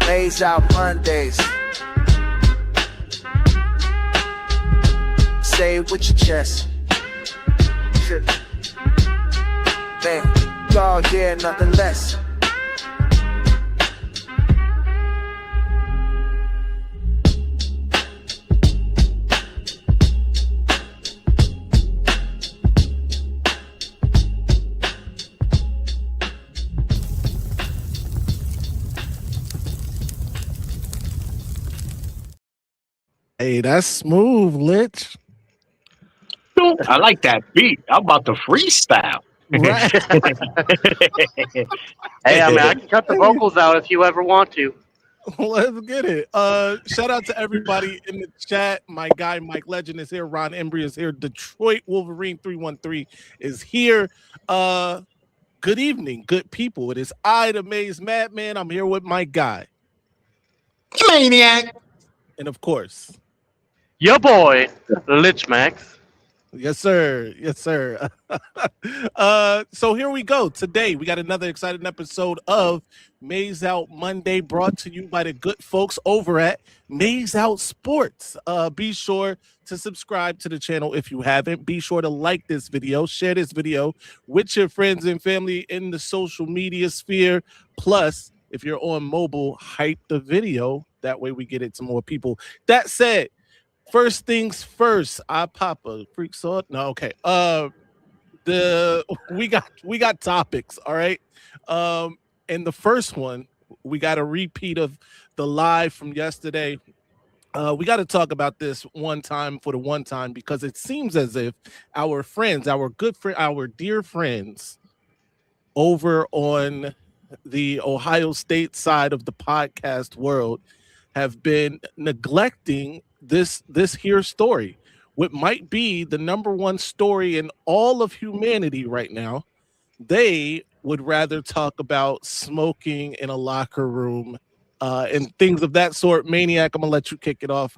Maize out Mondays. Say it with your chest. Man, all yeah, nothing less. Hey, that's smooth, Lich. I like that beat. I'm about to freestyle. Right. Hey, I mean, I can cut the vocals out if you ever want to. Let's get it. Shout out to everybody in the chat. My guy Mike Legend is here. Ron Embry is here. Detroit Wolverine 313 is here. Good evening, good people. It is I, the Maize Madman. I'm here with my guy. Maniac. And of course, Your boy, Lich Max. yes, sir. Yes, sir. So here we go. Today, we got another exciting episode of Maize Out Monday, brought to you by the good folks over at Maize Out Sports. Be sure to subscribe to the channel if you haven't. Be sure to like this video, share this video with your friends and family in the social media sphere. Plus, if you're on mobile, hype the video. That way we get it to more people. That said, first things first, I pop a freak sword. No, okay. We got topics, all right. And the first one, we got a repeat of the live from yesterday. We got to talk about this one time for the one time because it seems as if our friends, our good friend, our dear friends over on the Ohio State side of the podcast world have been neglecting this here story, what might be the number one story in all of humanity right now. They would rather talk about smoking in a locker room and things of that sort. Maniac, I'm gonna let you kick it off.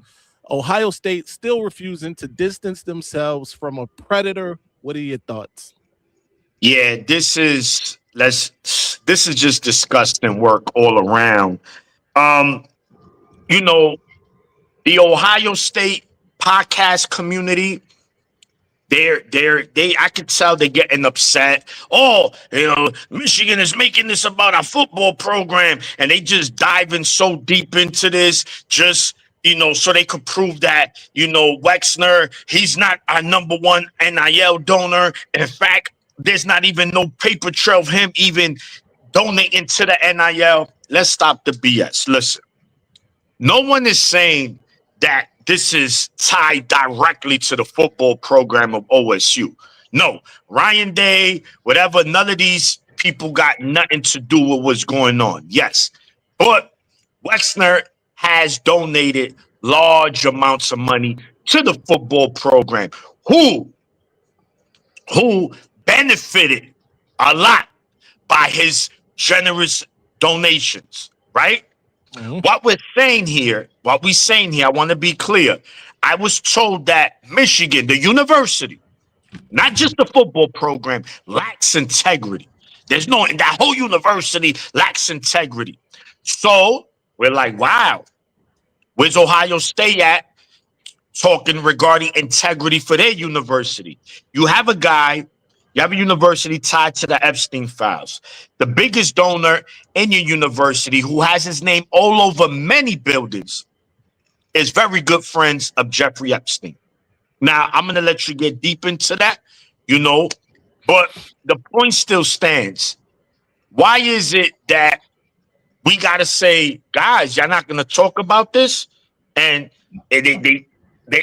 Ohio State still refusing to distance themselves from a predator. What are your thoughts? Yeah, this is just disgusting work all around. You know, the Ohio State podcast community, I could tell they're getting upset. Oh, Michigan is making this about our football program, and they just diving so deep into this, just so they could prove that, Wexner, he's not our number one NIL donor. In fact, there's not even no paper trail of him even donating to the NIL. Let's stop the BS. Listen, no one is saying that this is tied directly to the football program of OSU. No, Ryan Day, whatever, none of these people got nothing to do with what's going on. Yes, but Wexner has donated large amounts of money to the football program, who benefited a lot by his generous donations, right? Mm-hmm. What we're saying here, I want to be clear. I was told that Michigan, the university, not just the football program, lacks integrity. That whole university lacks integrity. So we're like, wow, where's Ohio State at talking regarding integrity for their university? You have a university tied to the Epstein files. The biggest donor in your university, who has his name all over many buildings, is very good friends of Jeffrey Epstein. Now, I'm going to let you get deep into that, but the point still stands. Why is it that we got to say, guys, y'all not going to talk about this? And they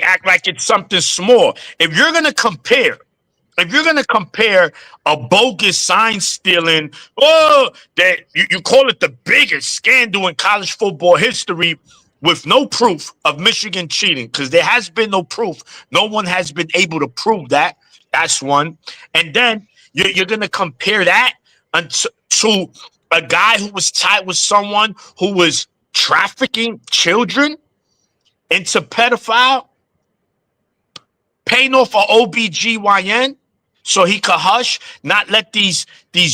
act like it's something small. If you're going to compare a bogus sign stealing, that you call it the biggest scandal in college football history with no proof of Michigan cheating, because there has been no proof. No one has been able to prove that. That's one. And then you're going to compare that to a guy who was tied with someone who was trafficking children into pedophile, paying off an OBGYN so he could hush, not let these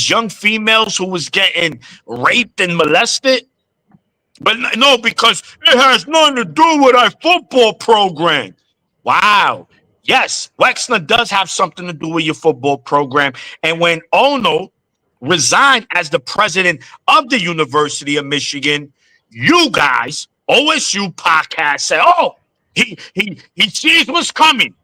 young females who was getting raped and molested But no, because it has nothing to do with our football program. Wow. Yes, Wexner does have something to do with your football program. And when Ono resigned as the president of the University of Michigan, you guys, OSU podcast, said, "Oh, he sees what's coming.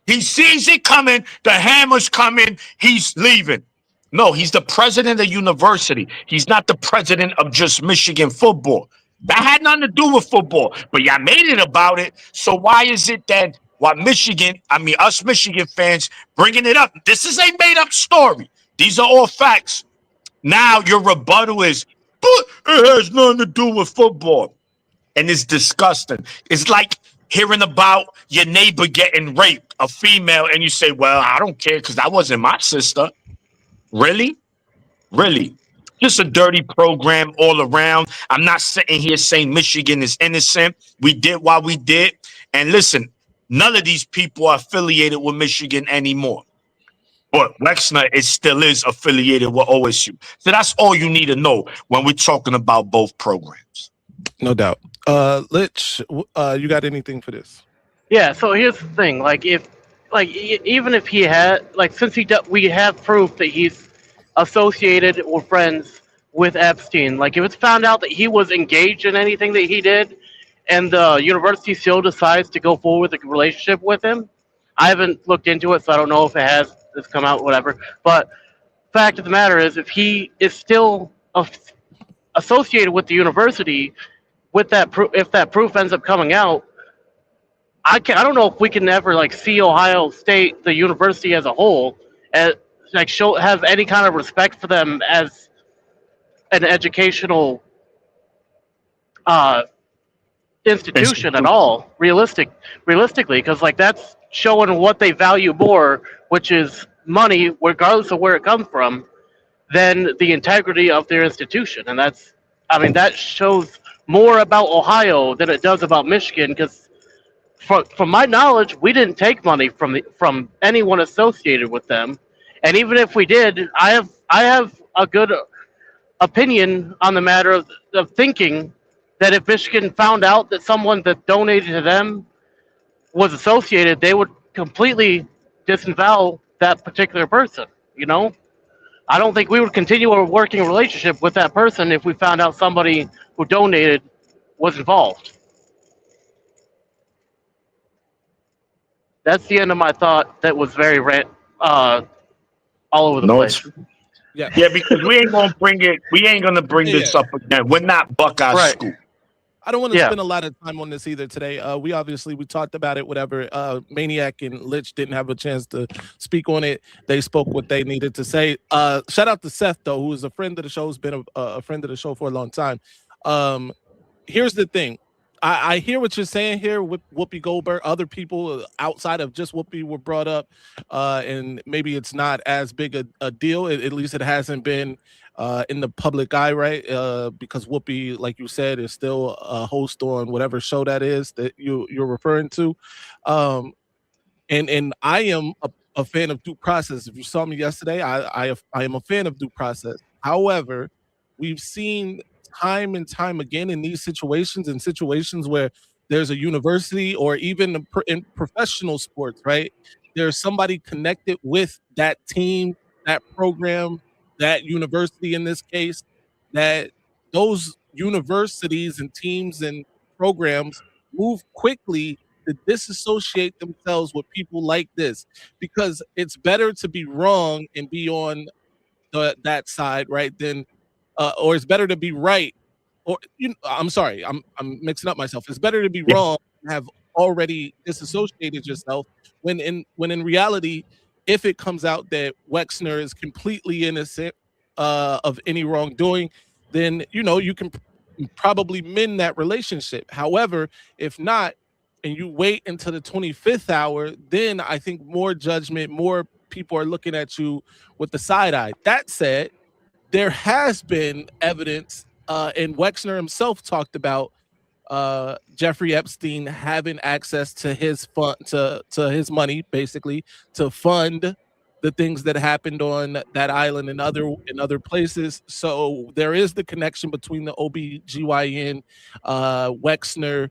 He sees it coming. The hammer's coming. He's leaving." No, he's the president of the university. He's not the president of just Michigan football. That had nothing to do with football, but y'all made it about it. So why is it that while us Michigan fans bringing it up, this is a made up story. These are all facts. Now your rebuttal is, but it has nothing to do with football. And it's disgusting. It's like hearing about your neighbor getting raped, a female, and you say, well, I don't care because that wasn't my sister. Really? Really? Just a dirty program all around. I'm not sitting here saying Michigan is innocent. We did what we did. And listen, none of these people are affiliated with Michigan anymore. But Wexner still is affiliated with OSU. So that's all you need to know when we're talking about both programs. No doubt. Lich, you got anything for this? Yeah. So here's the thing. Even if he had, since we have proof that he's associated or friends with Epstein. Like, if it's found out that he was engaged in anything that he did, and the university still decides to go forward with a relationship with him, I haven't looked into it, so I don't know if it has this come out, whatever. But fact of the matter is, if he is still associated with the university, with that if that proof ends up coming out, I don't know if we can ever see Ohio State, the university as a whole, as have any kind of respect for them as an educational institution at all, realistically, because that's showing what they value more, which is money, regardless of where it comes from, than the integrity of their institution. And that shows more about Ohio than it does about Michigan, because from my knowledge, we didn't take money from anyone associated with them. And even if we did, I have a good opinion on the matter of thinking that if Michigan found out that someone that donated to them was associated, they would completely disavow that particular person. I don't think we would continue a working relationship with that person if we found out somebody who donated was involved. That's the end of my thought. That was very all over the place. Yeah, because we ain't gonna bring it. We ain't gonna bring this up again. We're not Buckeye school. I don't want to spend a lot of time on this either today. We talked about it, whatever. Maniac and Lich didn't have a chance to speak on it. They spoke what they needed to say. Shout out to Seth, though, who is a friend of the show, has been a friend of the show for a long time. Here's the thing. I hear what you're saying here with Whoopi Goldberg. Other people outside of just Whoopi were brought up, and maybe it's not as big a deal. At least it hasn't been in the public eye, right? Because Whoopi, like you said, is still a host on whatever show that is that you're referring to. And I am a fan of due process. If you saw me yesterday, I am a fan of due process. However, we've seen time and time again in these situations where there's a university or even in professional sports, right? There's somebody connected with that team, that program, that university in this case, that those universities and teams and programs move quickly to disassociate themselves with people like this, because it's better to be wrong and be on that side, right, than or it's better to be right, or I'm sorry, I'm mixing up myself. It's better to be wrong and have already disassociated yourself when in reality, if it comes out that Wexner is completely innocent of any wrongdoing, then you can probably mend that relationship. However, if not, and you wait until the 25th hour, then I think more judgment, more people are looking at you with the side eye. That said, there has been evidence, and Wexner himself talked about Jeffrey Epstein having access to his fund, to his money, basically, to fund the things that happened on that island and other places. So there is the connection between the OBGYN, Wexner,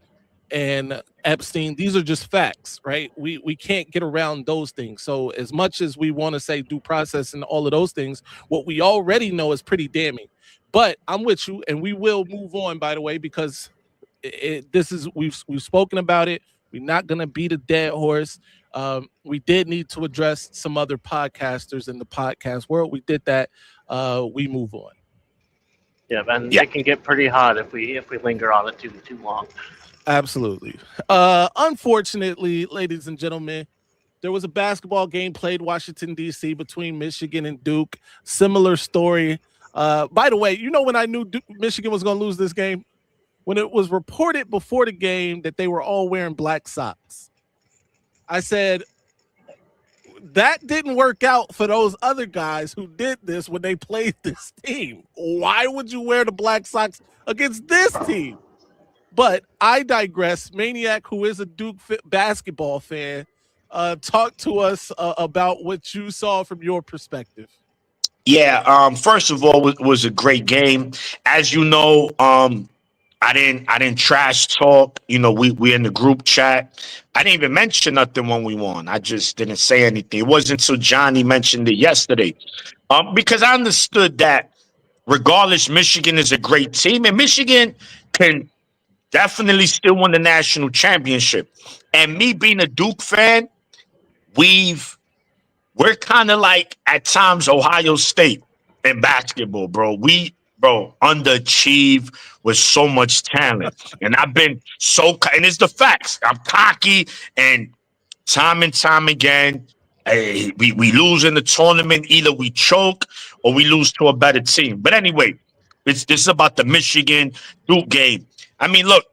and Epstein. These are just facts, right? We can't get around those things. So as much as we want to say due process and all of those things, what we already know is pretty damning. But I'm with you, and we will move on, by the way, because this is we've spoken about it. We're not gonna beat a dead horse. We did need to address some other podcasters in the podcast world. We did that. We move on. Yeah, and it can get pretty hot if we linger on it too long. Absolutely. Unfortunately, ladies and gentlemen, there was a basketball game played Washington, D.C. between Michigan and Duke. Similar story. By the way, you know when I knew Michigan was going to lose this game? When it was reported before the game that they were all wearing black socks. I said, that didn't work out for those other guys who did this when they played this team. Why would you wear the black socks against this team? But I digress. Maniac, who is a Duke basketball fan, talk to us about what you saw from your perspective. Yeah. First of all, it was a great game. As you know, I didn't trash talk. You know, we in the group chat. I didn't even mention nothing when we won. I just didn't say anything. It wasn't until Johnny mentioned it yesterday, because I understood that regardless, Michigan is a great team, and Michigan can definitely still win the national championship. And me being a Duke fan, we're kind of like at times Ohio State in basketball, bro. We underachieve with so much talent. And I've been and it's the facts. I'm cocky, and time again, we lose in the tournament. Either we choke or we lose to a better team. But anyway, this is about the Michigan Duke game. I mean, look,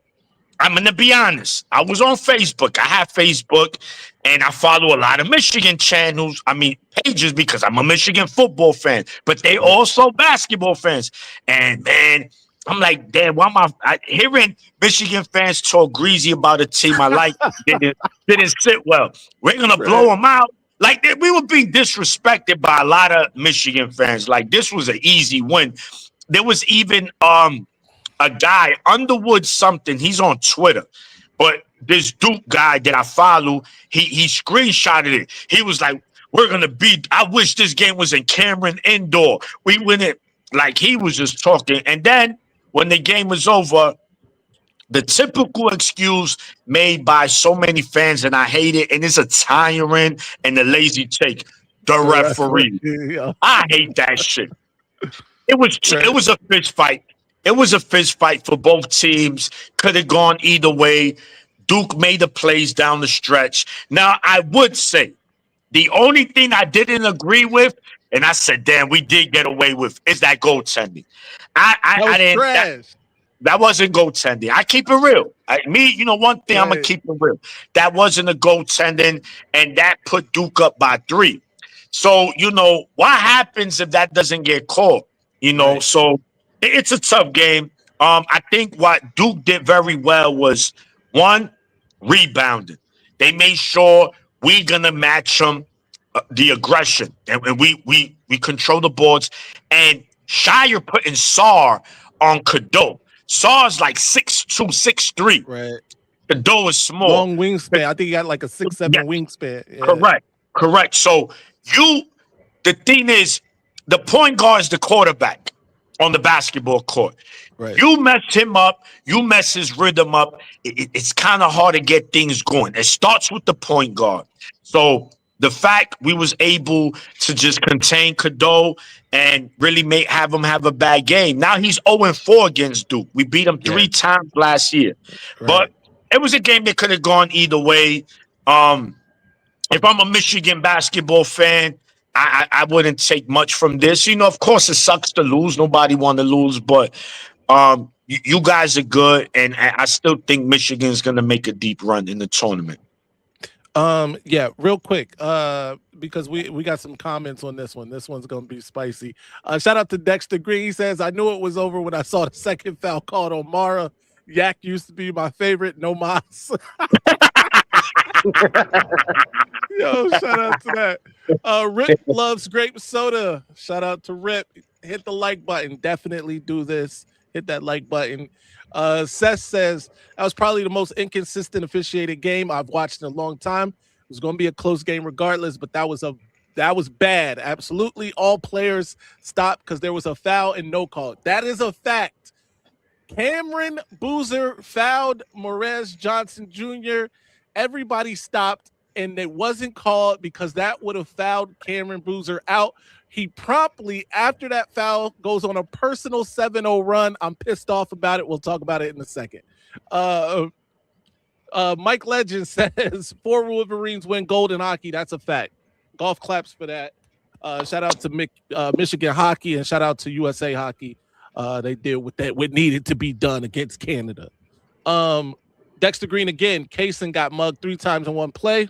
I'm going to be honest. I was on Facebook. I have Facebook, and I follow a lot of Michigan pages, because I'm a Michigan football fan, but they also basketball fans. And man, I'm like, damn, why am I hearing Michigan fans talk greasy about a team I like didn't sit well. We're going to blow them out. Like, we were being disrespected by a lot of Michigan fans. Like, this was an easy win. There was even a guy, Underwood something, he's on Twitter, but this Duke guy that I follow, he screenshotted it. He was like, we're going to beat, I wish this game was in Cameron Indoor. We win it. Like, he was just talking. And then when the game was over, the typical excuse made by so many fans, and I hate it, and it's a tiring and a lazy take, the referee. Yeah. I hate that shit. It was a fist fight. It was a fist fight for both teams. Could have gone either way. Duke made the plays down the stretch. Now, I would say the only thing I didn't agree with, and I said, damn, we did get away with, is that goaltending. That wasn't goaltending. I keep it real. One thing, I'm going to keep it real. That wasn't a goaltending, and that put Duke up by 3. So, what happens if that doesn't get called? So it's a tough game. I think what Duke did very well was, one, rebounding. They made sure we're going to match them, the aggression, and we control the boards. And Shire putting Saar on Cadeau. Saar's like 6'2", 6'3". Right. Cadeau is small. Long wingspan. I think he got like a 6'7" wingspan. Yeah. Correct. So the thing is, the point guard is the quarterback on the basketball court. Right. You mess him up, you mess his rhythm up, it's kind of hard to get things going. It starts with the point guard. So the fact we was able to just contain Cadeau and really have him have a bad game. Now he's 0-4 against Duke. We beat him 3 times last year. Right. But it was a game that could have gone either way. If I'm a Michigan basketball fan, I wouldn't take much from this. Of course, it sucks to lose. Nobody want to lose, but you guys are good, and I still think Michigan's going to make a deep run in the tournament. Yeah, real quick, because we got some comments on this one. This one's going to be spicy. Shout out to Dexter Green. He says, I knew it was over when I saw the second foul called on Mara. Yak used to be my favorite. No mas. Yo, shout out to that. Rip loves grape soda. Shout out to Rip. Hit the like button. Definitely do this. Hit that like button. Seth says that was probably the most inconsistent officiated game I've watched in a long time. It was going to be a close game regardless, but that was bad. Absolutely, all players stopped because there was a foul and no call. That is a fact. Cameron Boozer fouled Morez Johnson Jr. Everybody stopped, and it wasn't called because that would have fouled Cameron Boozer out. He promptly, after that foul, goes on a personal 7-0 run. I'm pissed off about it. We'll talk about it in a second. Mike Legend says 4 Wolverines win gold in hockey. That's a fact. Golf claps for that. Shout out to Michigan hockey and shout out to USA hockey. They did what needed to be done against Canada. Dexter Green again. Kaysen got mugged 3 times in one play.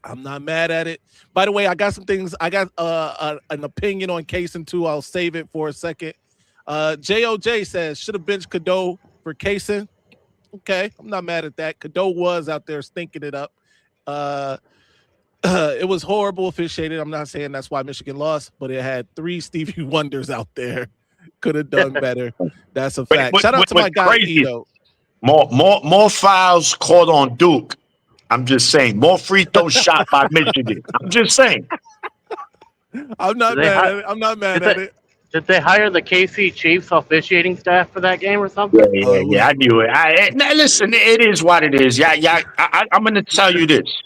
I'm not mad at it. By the way, I got some things. I got an opinion on Kaysen too. I'll save it for a second. JOJ says should have benched Cadeau for Kaysen. Okay, I'm not mad at that. Cadeau was out there stinking it up. It was horrible officiated. I'm not saying that's why Michigan lost, but it had 3 Stevie Wonders out there. Could have done better. That's a fact. Shout out to my guy Ito. More fouls called on Duke. I'm just saying. More free throws shot by Michigan. I'm just saying. I'm not mad at it. I'm not mad at it. Did they hire the KC Chiefs officiating staff for that game or something? Yeah, I knew it. Now listen, it is what it is. Yeah. I'm going to tell you this.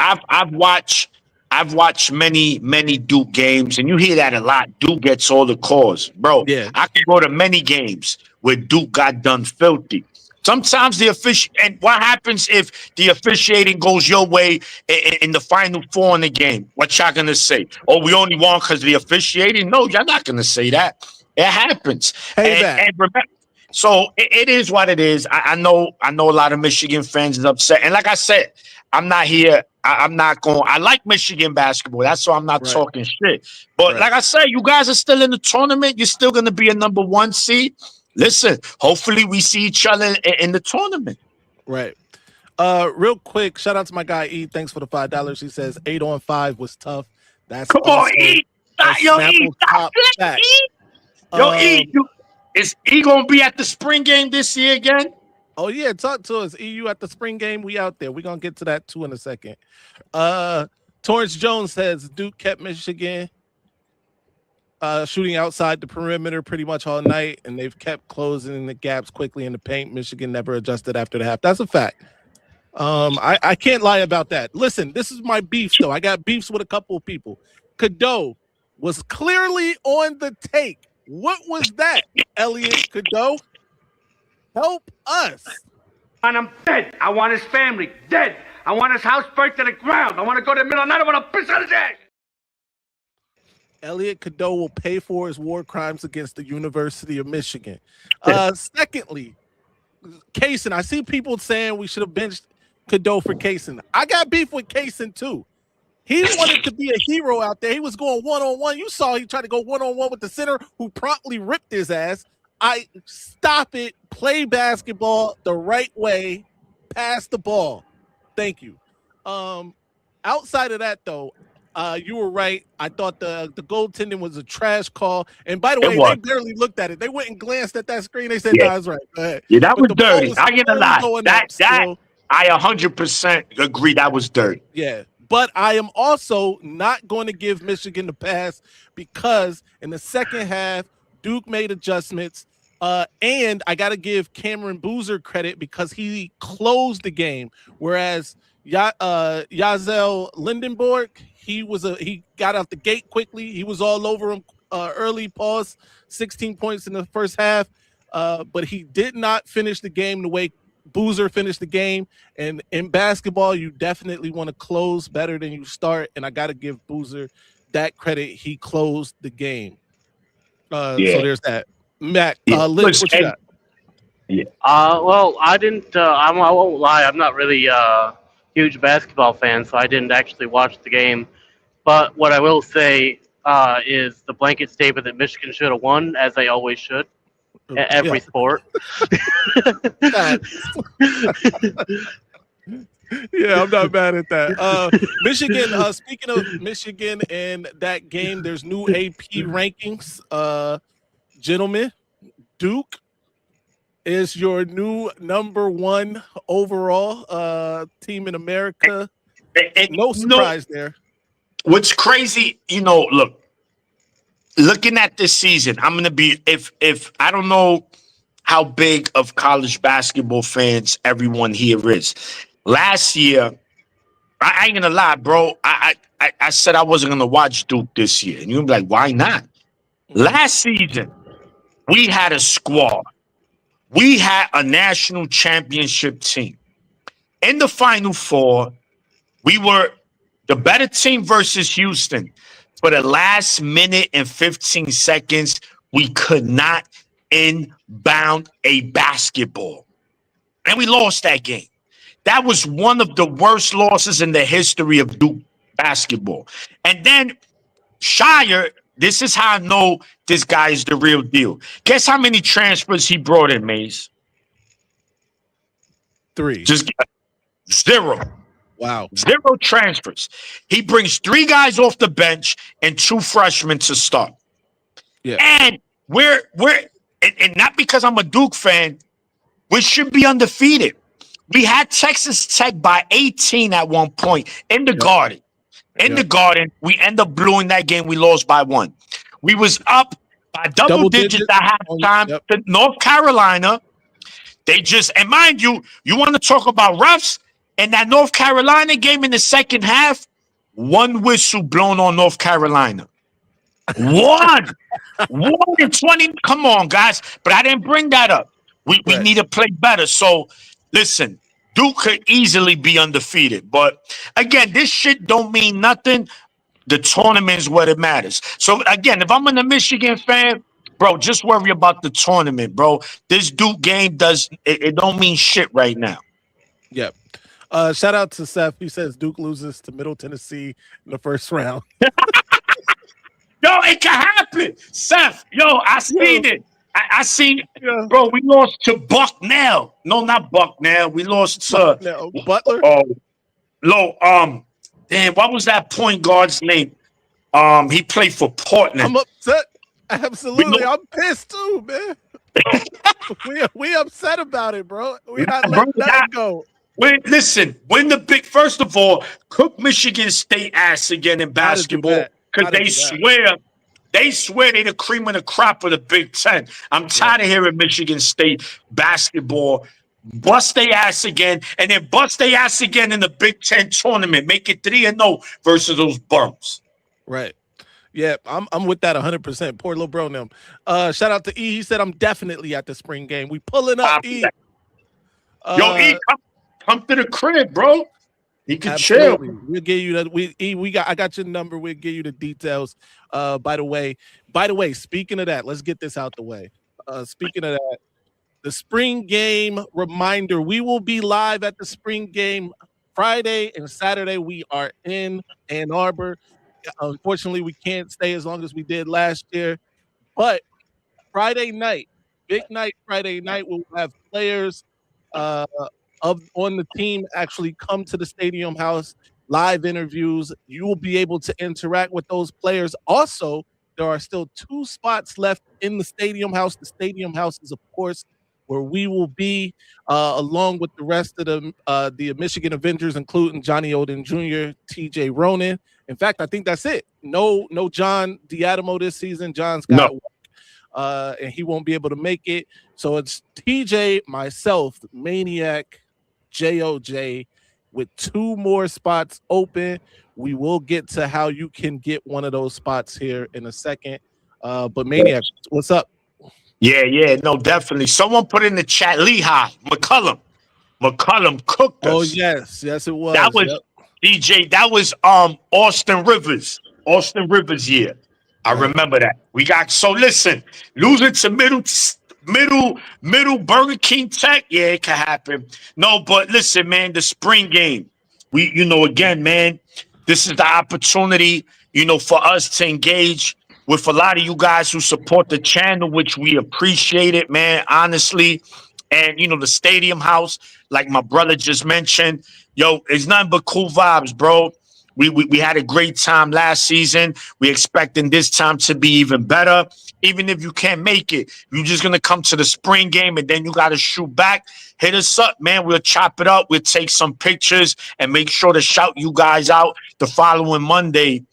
I've watched many Duke games, and you hear that a lot. Duke gets all the calls, bro. Yeah. I can go to many games where Duke got done filthy. Sometimes and what happens if the officiating goes your way in the final 4 in the game? What y'all gonna say? Oh, we only won because of the officiating? No, y'all not gonna say that. It happens. And remember, so it is what it is. I know a lot of Michigan fans is upset, and like I said, I'm not here. I'm not going. I like Michigan basketball. That's why I'm not talking shit. But like I said, you guys are still in the tournament. You're still gonna be a number 1 seed. Listen, hopefully we see each other in the tournament. Right. Real quick, shout out to my guy E. Thanks for the $5. He says 8 on 5 was tough. That's come on, E. Yo, E. Yo, E. Is E gonna be at the spring game this year again? Oh yeah, talk to us. EU at the spring game. We out there. We're gonna get to that too in a second. Torrance Jones says Duke kept Michigan shooting outside the perimeter pretty much all night, and they've kept closing the gaps quickly in the paint. Michigan never adjusted after the half. That's a fact. I can't lie about that. Listen, this is my beef, though. I got beefs with a couple of people. Cadeau was clearly on the take. What was that, Elliot Cadeau? Help us. And I'm dead. I want his family dead. I want his house burnt to the ground. I want to go to the middle of the night. I want to piss on his ass. Elliot Cadeau will pay for his war crimes against the University of Michigan. Secondly, Kaysen. I see people saying we should have benched Cadeau for Kaysen. I got beef with Kaysen too. He wanted to be a hero out there. He was going one-on-one. You saw he tried to go one-on-one with the center who promptly ripped his ass. Stop it. Play basketball the right way. Pass the ball. Thank you. Outside of that, though, you were right. I thought the goaltending was a trash call. And by the way, they barely looked at it. They went and glanced at that screen. They said, "No, that's right." Go ahead. Yeah, that was dirty. I get a lot. That I 100% agree. That was dirty. Yeah. But I am also not going to give Michigan the pass because in the second half, Duke made adjustments. And I got to give Cameron Boozer credit because he closed the game. Whereas Yazel Lindenborg, he got out the gate quickly. He was all over him early, 16 points in the first half. But he did not finish the game the way Boozer finished the game. And in basketball, you definitely want to close better than you start. And I got to give Boozer that credit. He closed the game. So there's that. Matt, Liz, what you got? Yeah. Well, I didn't. I won't lie. I'm not really a huge basketball fan, so I didn't actually watch the game. But what I will say is the blanket statement that Michigan should have won, as they always should, every sport. Yeah, I'm not mad at that. Michigan, speaking of Michigan and that game, there's new AP rankings. Gentlemen, Duke is your new #1 overall team in America. And No surprise there. What's crazy, looking at this season, I'm gonna be if I don't know how big of college basketball fans everyone here is. Last year, I ain't gonna lie, bro. I said I wasn't gonna watch Duke this year, and you'll be like, why not? Last season, we had a squad. We had a national championship team. In the Final Four, we were the better team versus Houston. For the last minute and 15 seconds, we could not inbound a basketball. And we lost that game. That was one of the worst losses in the history of Duke basketball. And then Shire, this is how I know this guy is the real deal. Guess how many transfers he brought in, Maize? 3. Just 0. Wow. 0 transfers. He brings 3 guys off the bench and 2 freshmen to start. Yeah. And we're and not because I'm a Duke fan, we should be undefeated. We had Texas Tech by 18 at one point in the Garden. In the Garden, we end up blowing that game. We lost by 1. We was up by double digits at halftime to North Carolina. They just, and mind you, you want to talk about refs? In that North Carolina game in the second half, 1 whistle blown on North Carolina. 1 in 20. Come on, guys. But I didn't bring that up. We need to play better. So, listen, Duke could easily be undefeated. But, again, this shit don't mean nothing. The tournament is what it matters. So, again, if I'm a Michigan fan, bro, just worry about the tournament, bro. This Duke game it don't mean shit right now. Yep. Shout out to Seth. He says Duke loses to Middle Tennessee in the first round. Yo, it can happen. Seth, I seen it. I seen, bro, we lost to Bucknell. No, not Bucknell. We lost to Butler. Damn, what was that point guard's name? He played for Portland. I'm upset. Absolutely. I'm pissed too, man. we upset about it, bro. We're not letting that go. Win the big. First of all, cook Michigan State ass again in basketball because they swear they the cream of the crop of the Big Ten. I'm tired of hearing Michigan State basketball bust their ass again and then bust their ass again in the Big Ten tournament. Make it 3-0 versus those bums. Right. Yeah, I'm with that 100%. Poor little bro them. Shout out to E. He said I'm definitely at the spring game. We pulling up, E. E, come to the crib, bro. He can absolutely. chill. We'll give you that. I got your number. We'll give you the details. By the way, speaking of that, let's get this out the way. Speaking of that, the spring game reminder. We will be live at the spring game Friday and Saturday. We are in Ann Arbor. Unfortunately, we can't stay as long as we did last year. But Friday night, big night, Friday night, we'll have players on the team actually come to the Stadium House, live interviews. You will be able to interact with those players. Also, there are still 2 spots left in the Stadium House. The Stadium House is, of course, where we will be along with the rest of the Michigan Avengers, including Johnny Oden Jr., TJ Ronan. In fact, I think that's it. No John Diadamo this season. John's got work, and he won't be able to make it. So it's TJ, myself, Maniac, JOJ, with 2 more spots open. We will get to how you can get one of those spots here in a second. But Maniac, what's up? Yeah, no, definitely. Someone put in the chat, Lehigh, McCullum cooked us. Oh, yes, it was. That was DJ. That was Austin Rivers year. I remember that. So listen, losing to middle Burger King Tech, yeah, it can happen. No, but listen, man, the spring game. We, again, man, this is the opportunity, for us to engage with a lot of you guys who support the channel, which we appreciate it, man. Honestly, And the stadium house, like my brother just mentioned, yo, it's nothing but cool vibes, bro. We had a great time last season. We expecting this time to be even better. Even if you can't make it, you're just gonna come to the spring game and then you gotta shoot back. Hit us up, man. We'll chop it up. We'll take some pictures and make sure to shout you guys out the following Monday.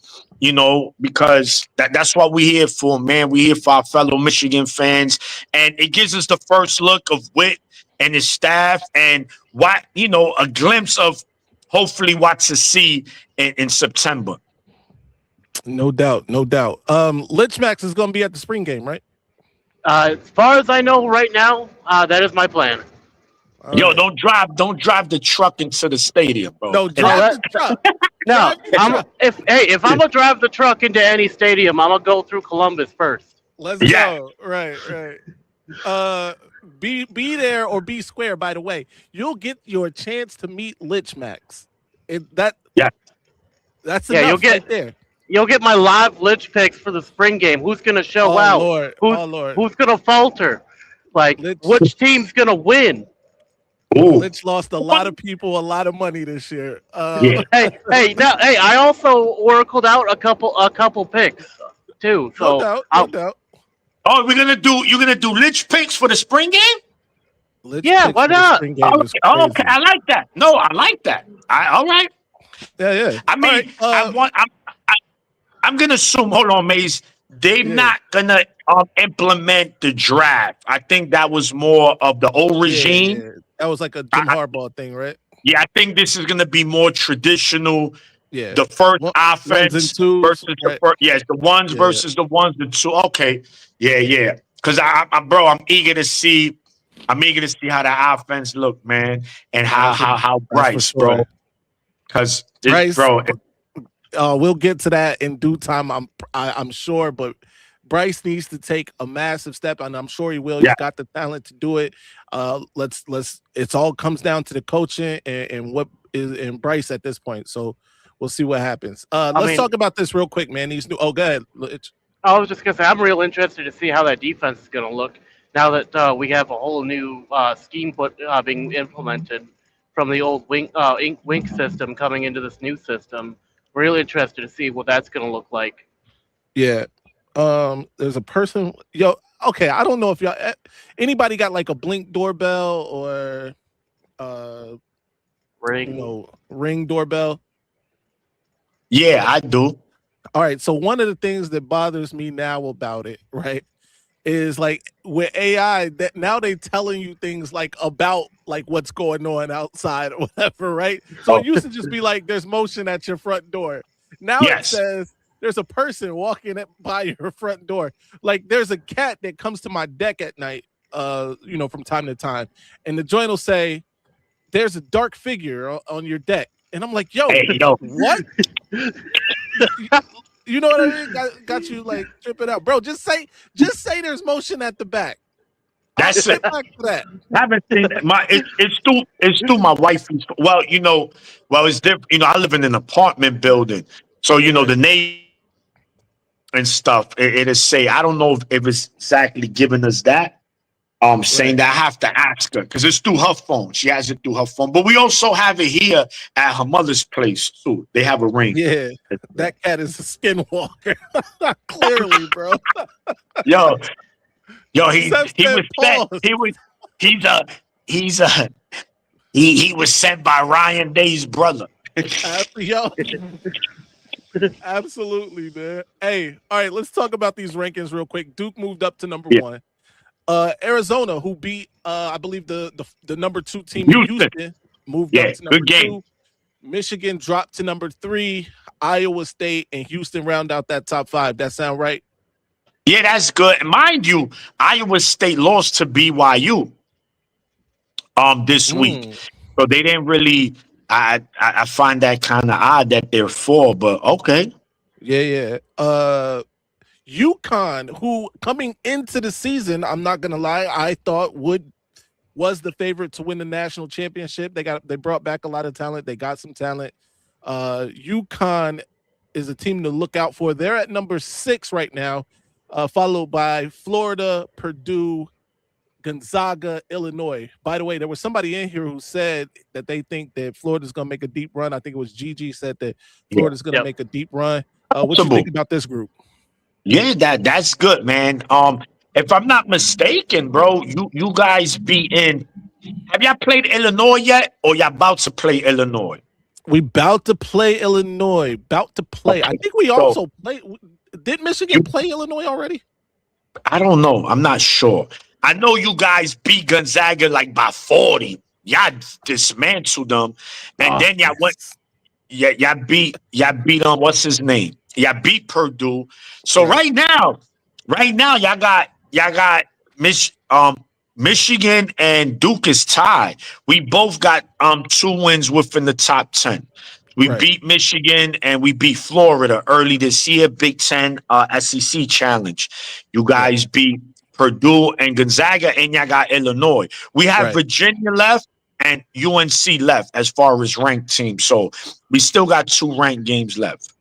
Because that's what we're here for, man. We're here for our fellow Michigan fans, and it gives us the first look of Whit and his staff, and a glimpse of hopefully what to see in September. No doubt, no doubt. Lich Max is going to be at the spring game, right? As far as I know right now, that is my plan. Yo, don't drive the truck into the stadium, bro. No, drive the truck. No, if I'm gonna drive the truck into any stadium, I'm gonna go through Columbus first. Let's go. Right. Be there or be square. By the way, you'll get your chance to meet Lich Max. That's enough you'll get right there. You'll get my live Lich picks for the spring game. Who's gonna show out? Lord. Who's gonna falter? Like which team's gonna win? Ooh. Lich lost a lot of people a lot of money this year. Hey, I also workled out a couple picks too. So no doubt. Oh, you're gonna do Lich picks for the spring game? Lich why not? Okay, I like that. No, I like that. All right. Yeah. I mean, right, I'm gonna assume. Hold on, Maize. They're not gonna implement the draft. I think that was more of the old regime. Yeah. That was like a Jim Harbaugh thing, right? Yeah, I think this is gonna be more traditional. Yeah, the first offense ones and twos, versus right? the first. Yes, the ones versus the ones, the two. Okay, yeah. Because I'm eager to see. I'm eager to see how the offense look, man, and how Bryce, bro. Because Bryce, bro. We'll get to that in due time. I'm sure, but Bryce needs to take a massive step, and I'm sure he will. He's got the talent to do it. Let's. It all comes down to the coaching and what is in Bryce at this point. So we'll see what happens. Let's talk about this real quick, man. These new. Oh, go ahead. I was just gonna say I'm real interested to see how that defense is gonna look now that we have a whole new scheme being implemented from the old wink system coming into this new system. Really interested to see what that's gonna look like. Yeah. There's a person. Okay. I don't know if anybody got like a Blink doorbell or Ring doorbell. Yeah, I do. All right. So one of the things that bothers me now about it, right, is like with AI that now they telling you things like about like what's going on outside or whatever, right? So it used to just be like there's motion at your front door. Now it says there's a person walking by your front door. Like there's a cat that comes to my deck at night, from time to time, and the joint will say, "There's a dark figure on your deck," and I'm like, "Yo, what?" You know what I mean? Got you like tripping out, bro. Just say there's motion at the back. That's it. Back to that. I haven't seen that. It's through my wife. Well, it's different. I live in an apartment building, so the neighbor and stuff. It is say I don't know if it's exactly giving us that. Saying that I have to ask her because it's through her phone. She has it through her phone. But we also have it here at her mother's place too. They have a ring. Yeah, that cat is a skinwalker. Clearly, bro. Yo, he was sent by Ryan Day's brother. Absolutely, man. Hey, all right, let's talk about these rankings real quick. Duke moved up to number 1. Arizona, who beat I believe the number 2 team in Houston, moved up to number 2. Michigan dropped to number 3. Iowa State and Houston round out that top 5. That sound right? Yeah, that's good. Mind you, Iowa State lost to BYU this week. So they didn't really I find that kind of odd that they're 4, but okay. Yeah. UConn, who coming into the season, I'm not gonna lie, I thought was the favorite to win the national championship. They brought back a lot of talent. They got some talent. UConn is a team to look out for. They're at number 6 right now, followed by Florida, Purdue, Gonzaga, Illinois. By the way, there was somebody in here who said that they think that Florida's going to make a deep run. I think it was Gigi said that Florida's going to Yep. make a deep run. What you Possible. think about this group? Yeah, that's good, man. If I'm not mistaken, bro, you guys be in. Have y'all played Illinois yet, or y'all about to play Illinois? We about to play Illinois. About to play. I Okay. think we So- also play. Did Michigan play Illinois already? I don't know. I'm not sure. I know you guys beat Gonzaga like by 40. Y'all dismantled them, and then y'all went. Yeah, y'all beat what's his name? Y'all beat Purdue. So right now, y'all got Michigan and Duke is tied. We both got 2 wins within the top 10. We Right. beat Michigan and we beat Florida early this year, Big Ten SEC Challenge. You guys beat Purdue and Gonzaga, and y'all got Illinois. We have Right. Virginia left and UNC left as far as ranked teams. So we still got 2 ranked games left.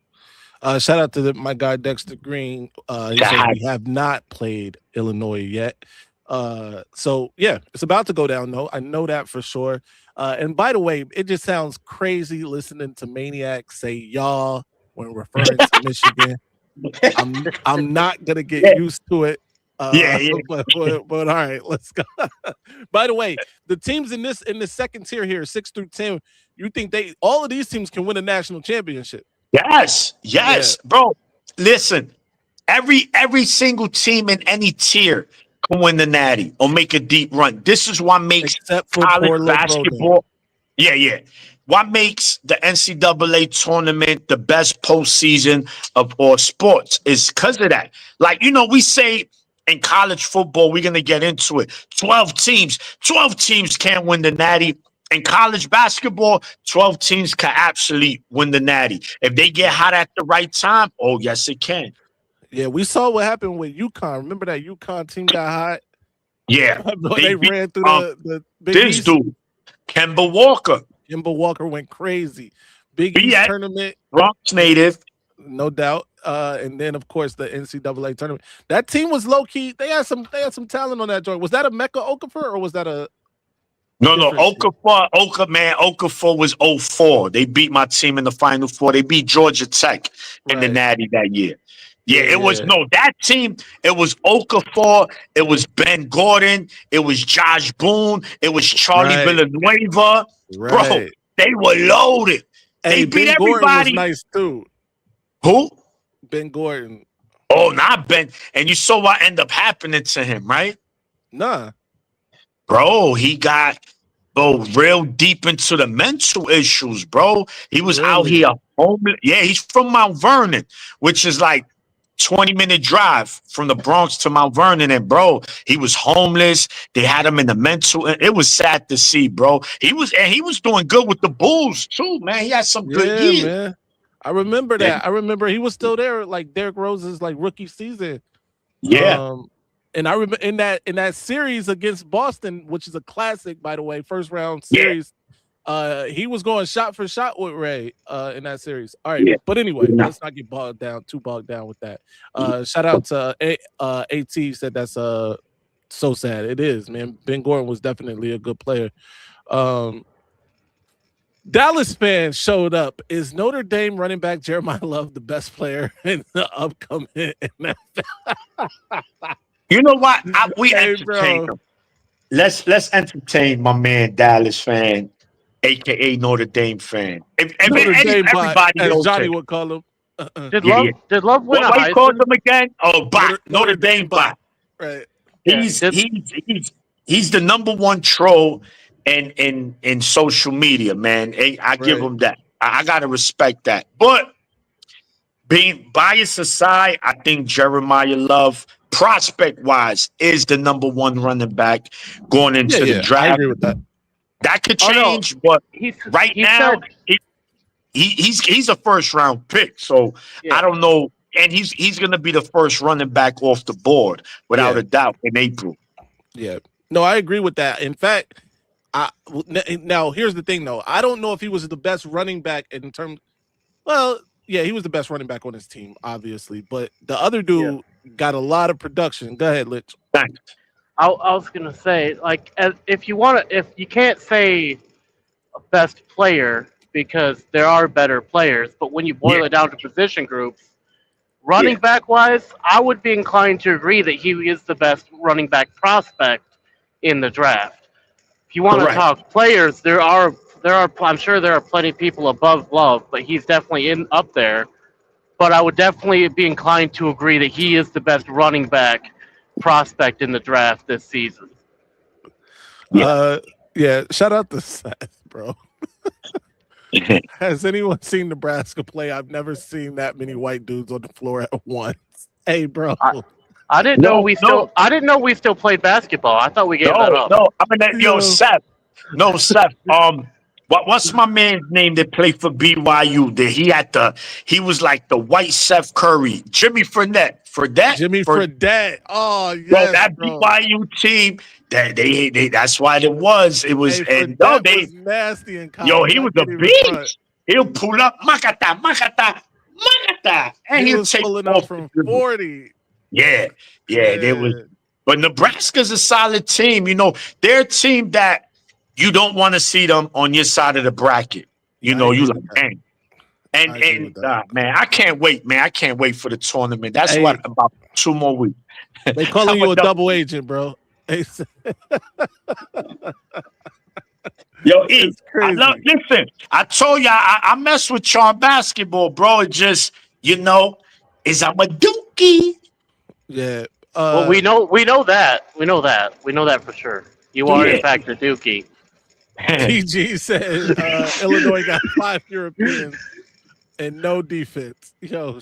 Shout out to my guy Dexter Green. He said we have not played Illinois yet. So yeah, it's about to go down though. I know that for sure. And by the way, it just sounds crazy listening to Maniac say y'all when referring to Michigan. I'm not gonna get used to it. Yeah. But all right, let's go. By the way, the teams in the second tier here, 6 through 10, you think all of these teams can win a national championship? Yes, bro. Listen, every single team in any tier can win the Natty or make a deep run. This is what makes Except for college poor little basketball. Yeah. What makes the NCAA tournament the best postseason of all sports is because of that. Like, we say in college football, we're gonna get into it. 12 teams can't win the Natty. In college basketball, 12 teams can absolutely win the Natty. If they get hot at the right time, oh, yes, it can. Yeah, we saw what happened with UConn. Remember that UConn team got hot? Yeah. They ran through the Big This East. dude, Kemba Walker. Kemba Walker went crazy. Big East tournament. Bronx native. No doubt. And then, of course, the NCAA tournament. That team was low-key. They had some talent on that joint. Was that a Mecca Okafor or was that a... No, Okafor was 04. They beat my team in the Final Four. They beat Georgia Tech in the Natty that year. Yeah, that team. It was Okafor. It was Ben Gordon. It was Josh Boone. It was Charlie Villanueva. Bro, they were loaded. They beat Ben everybody. Gordon was nice, too. Who? Ben Gordon. Oh, not Ben. And you saw what ended up happening to him, right? Nah. Bro, he got real deep into the mental issues, bro. He was out here homeless. Yeah, he's from Mount Vernon, which is like 20-minute drive from the Bronx to Mount Vernon. And bro, he was homeless. They had him in the mental. It was sad to see, bro. He was doing good with the Bulls too, man. He had some good years. Man. I remember that. I remember he was still there, like Derrick Rose's rookie season. Yeah. And I remember in that series against Boston, which is a classic, by the way, first round series. He was going shot for shot with Ray in that series. All right, but anyway, let's not get too bogged down with that. Shout out to AT said that's so sad. It is, man. Ben Gordon was definitely a good player. Dallas fans showed up. Is Notre Dame running back Jeremiah Love the best player in the upcoming NFL? You know what? We entertain him. Let's entertain my man Dallas fan, aka Notre Dame fan. Everybody as knows Johnny him. would call him. Did Love win a What you call Heisman? him again? Oh, bot. Notre Dame bot. Right. He's the number one troll in social media, man. I give him that. I gotta respect that. But being biased aside, I think Jeremiah Love, prospect-wise, is the number one running back going into the draft. I agree with that. That could change, but right now, said, he's a first-round pick. So I don't know. And he's going to be the first running back off the board, without a doubt, in April. Yeah. No, I agree with that. In fact, now here's the thing, though. I don't know if he was the best running back in terms. Well, yeah, he was the best running back on his team, obviously. But the other dude got a lot of production. Go ahead, Lich. Thanks. I was gonna say, like, if you want to, if you can't say best player because there are better players, but when you Yeah, boil it down to position groups, yeah, running back wise, I would be inclined to agree that he is the best running back prospect in the draft. If you want to correct. talk players, there are I'm sure there are plenty of people above Love, but he's definitely in up there. But I would definitely be inclined to agree that he is the best running back prospect in the draft this season. Yeah. Yeah, shout out to Seth, bro. Has anyone seen Nebraska play? I've never seen that many white dudes on the floor at once. Hey, bro. I, I didn't know No, we no, still I didn't know we still played basketball. I thought we gave that no, up. no. I mean, yo, Yo. Seth. No, Seth. What's my man's name that played for BYU? That he was like the white Seth Curry, Jimmy Fredette, Jimmy for Fredette. Oh, bro, yes, that bro. BYU team. That they that's why it was. It was, Hey, and no, Fredette they was nasty in yo, college. he I was a can't even front. beast. He'll pull up, makata, makata, makata, and He he'll was take pulling up off the from dribble. 40. Yeah, yeah, there was. Yeah. But Nebraska's a solid team. You know, they're a team that you don't want to see them on your side of the bracket. You I know, you agree like, with that. dang. I agree with that. Man, I can't wait, man. I can't wait for the tournament. That's Hey, what about 2 more weeks. they calling I'm a you a double. double agent, bro. It's, Yo, E, it's I love. crazy. Listen, I told you I mess with y'all basketball, bro. It just, is I'm a dookie. Yeah. Well, we know that for sure. You are in Yeah. fact a Dookie. PG said Illinois got 5 Europeans and no defense. Yo,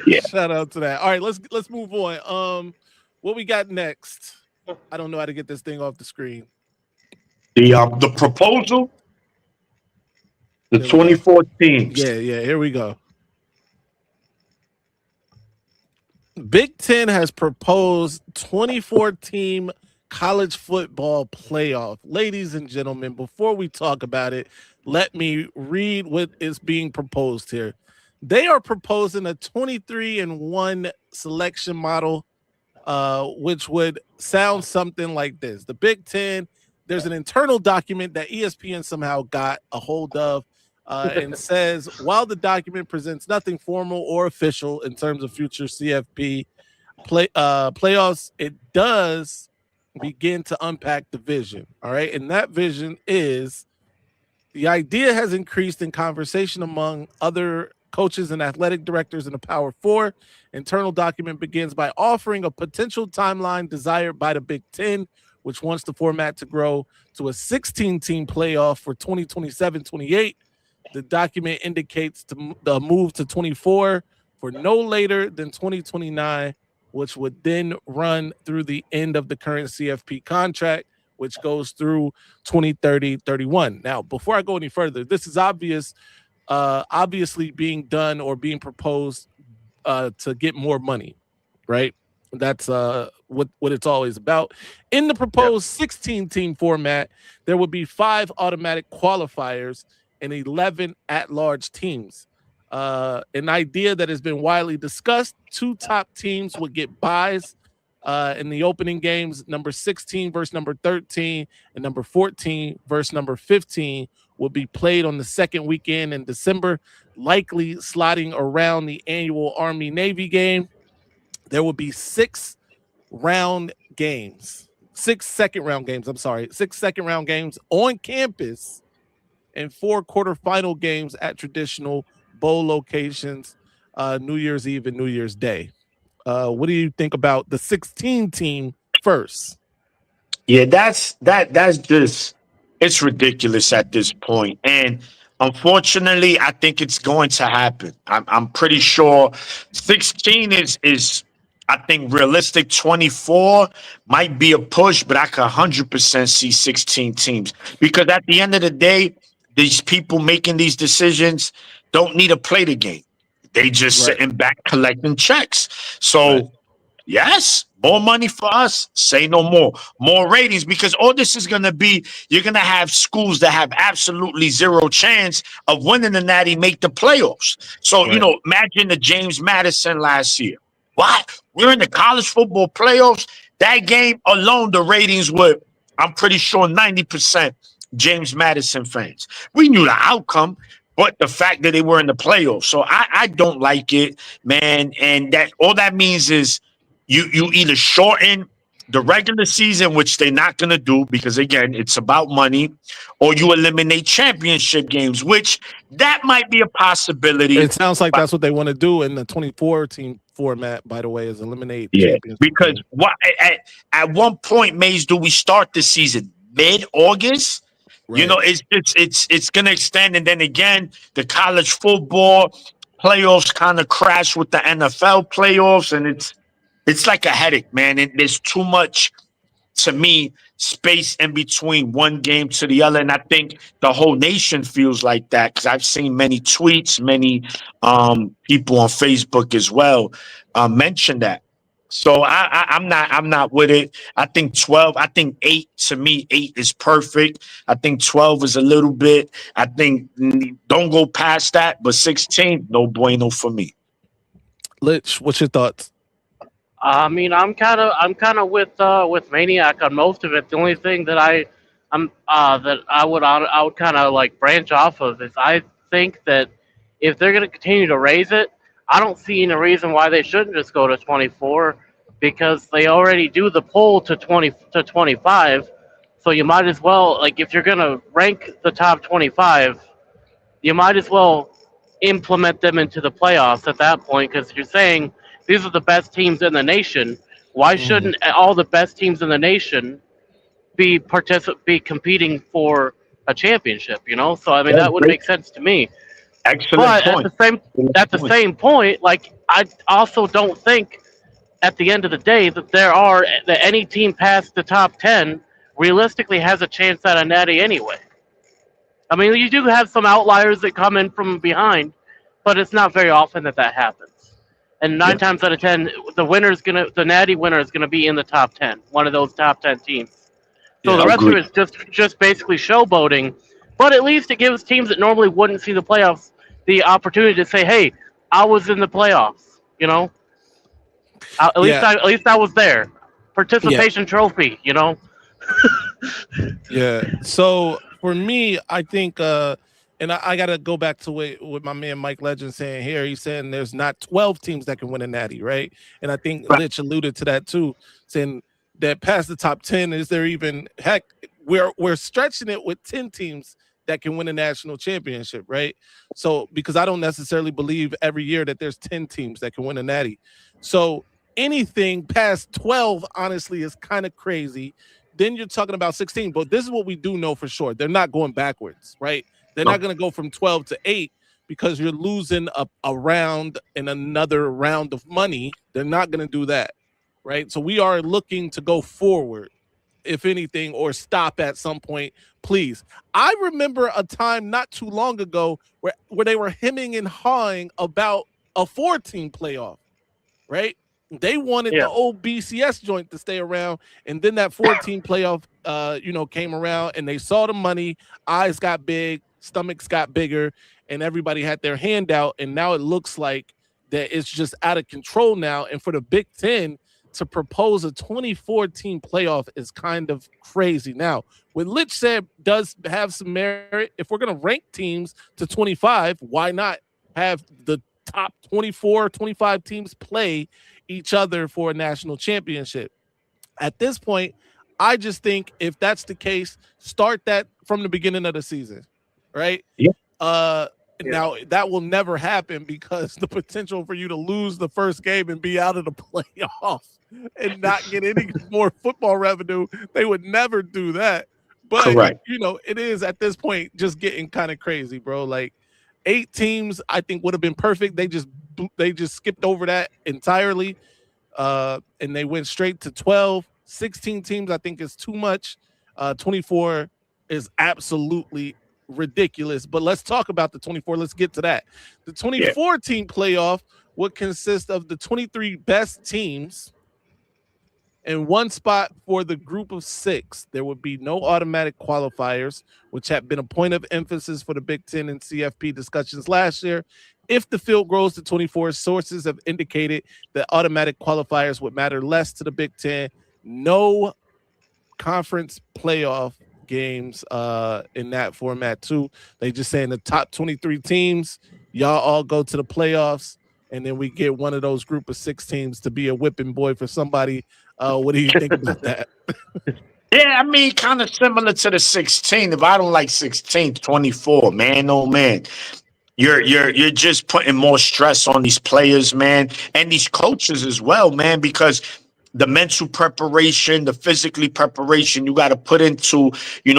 Yeah. shout out to that. All right, let's move on. What we got next? I don't know how to get this thing off the screen. The proposal, the There we go. 24 teams. Yeah, here we go. Big Ten has proposed 24-team college football playoff. Ladies and gentlemen, before we talk about it, let me read what is being proposed here. They are proposing a 23-1 selection model, which would sound something like this. The Big Ten, there's an internal document that ESPN somehow got a hold of and says, while the document presents nothing formal or official in terms of future CFP playoffs, it does begin to unpack the vision. All right. And that vision is the idea has increased in conversation among other coaches and athletic directors in the Power Four. Internal document begins by offering a potential timeline desired by the Big Ten, which wants the format to grow to a 16-team playoff for 2027-28. The document indicates the move to 24 for no later than 2029, which would then run through the end of the current CFP contract, which goes through 2030-31. Now, before I go any further, this is obviously being done or being proposed to get more money, right? That's what it's always about. In the proposed 16-team format, there would be 5 automatic qualifiers and 11 at-large teams. An idea that has been widely discussed. 2 top teams would get buys in the opening games. Number 16 versus number 13 and number 14 versus number 15 will be played on the second weekend in December, likely slotting around the annual Army-Navy game. There will be 6 second-round games. 6 second-round games on campus and 4 quarterfinal games at traditional bowl locations, New Year's Eve and New Year's Day. What do you think about the 16 team first? Yeah, that's just, it's ridiculous at this point. And unfortunately, I think it's going to happen. I'm pretty sure 16 is I think realistic. 24 might be a push, but I can 100% see 16 teams, because at the end of the day, these people making these decisions don't need to play the game. They just Right. sitting back collecting checks. So Right. yes, more money for us. Say no more. More ratings, because all this is going to be, you're going to have schools that have absolutely zero chance of winning the Natty, make the playoffs. So, Right. imagine the James Madison last year. What? We're in the college football playoffs. That game alone, the ratings were, I'm pretty sure, 90% James Madison fans. We knew the outcome, but the fact that they were in the playoffs. So I don't like it, man. And that all that means is you either shorten the regular season, which they're not going to do because, again, it's about money, or you eliminate championship games, which that might be a possibility. It sounds like that's what they want to do in the 24 team format, by the way, is eliminate championship because games. what at one point, Maize, do we start the season mid-August? Right. You know, it's going to extend, and then again, the college football playoffs kind of crash with the NFL playoffs, and it's like a headache, man. And there's too much, to me, space in between one game to the other, and I think the whole nation feels like that because I've seen many tweets, many people on Facebook as well mention that. So I'm not with it. I think 12. I think 8, to me, 8 is perfect. I think 12 is a little bit. I think don't go past that. But 16, no bueno for me. Lich, what's your thoughts? I mean, I'm kind of with Maniac on most of it. The only thing that I would kind of like branch off of is I think that if they're going to continue to raise it, I don't see any reason why they shouldn't just go to 24 because they already do the poll to 20 to 25. So you might as well, like, if you're going to rank the top 25, you might as well implement them into the playoffs at that point because you're saying these are the best teams in the nation. Why shouldn't all the best teams in the nation be competing for a championship? You know, so I mean that would make sense to me. Excellent But point. at the same point, like I also don't think at the end of the day that any team past the top 10 realistically has a chance at a natty anyway. I mean, you do have some outliers that come in from behind, but it's not very often that happens. And 9 times out of 10, the natty winner is gonna be in the top 10, one of those top 10 teams. So the rest of it is just basically showboating. But at least it gives teams that normally wouldn't see the playoffs the opportunity to say, "Hey, I was in the playoffs." You know, at least I was there. Participation trophy. You know. Yeah. So for me, I think, and I got to go back to what my man Mike Legend saying here. He's saying there's not 12 teams that can win a natty, right? And I think Lich alluded to that too, saying that past the top 10, is there even heck? We're stretching it with 10 teams that can win a national championship, right? So because I don't necessarily believe every year that there's 10 teams that can win a natty. So anything past 12, honestly, is kind of crazy. Then you're talking about 16, but this is what we do know for sure. They're not going backwards, right? They're not going to go from 12 to 8 because you're losing a round and another round of money. They're not going to do that, right? So we are looking to go forward, if anything, or stop at some point, please. I remember a time not too long ago where they were hemming and hawing about a 4-team playoff, right? They wanted the old BCS joint to stay around, and then that 4-team playoff, came around, and they saw the money. Eyes got big, stomachs got bigger, and everybody had their hand out. And now it looks like that it's just out of control now. And for the Big Ten to propose a 24-team playoff is kind of crazy. Now, what Lich said does have some merit. If we're going to rank teams to 25, why not have the top 24, 25 teams play each other for a national championship? At this point, I just think if that's the case, start that from the beginning of the season, right? Yeah. Now, that will never happen because the potential for you to lose the first game and be out of the playoffs and not get any more football revenue, they would never do that. But, it is at this point just getting kind of crazy, bro. Like 8 teams, I think would have been perfect. They just skipped over that entirely, and they went straight to 12. 16 teams, I think, is too much. 24 is absolutely ridiculous. But let's talk about the 24. Let's get to that. The 24-team playoff would consist of the 23 best teams and 1 spot for the group of 6. There would be no automatic qualifiers, which have been a point of emphasis for the Big Ten and CFP discussions last year. If the field grows to 24, sources have indicated that automatic qualifiers would matter less to the Big Ten no conference playoff games in that format too. They just saying the top 23 teams, y'all all go to the playoffs, and then we get one of those group of 6 teams to be a whipping boy for somebody. What do you think about that? Yeah, I mean, kind of similar to the 16. If I don't like 16, 24, man, oh man. You're just putting more stress on these players, man, and these coaches as well, man, because the mental preparation, the physically preparation you got to put into,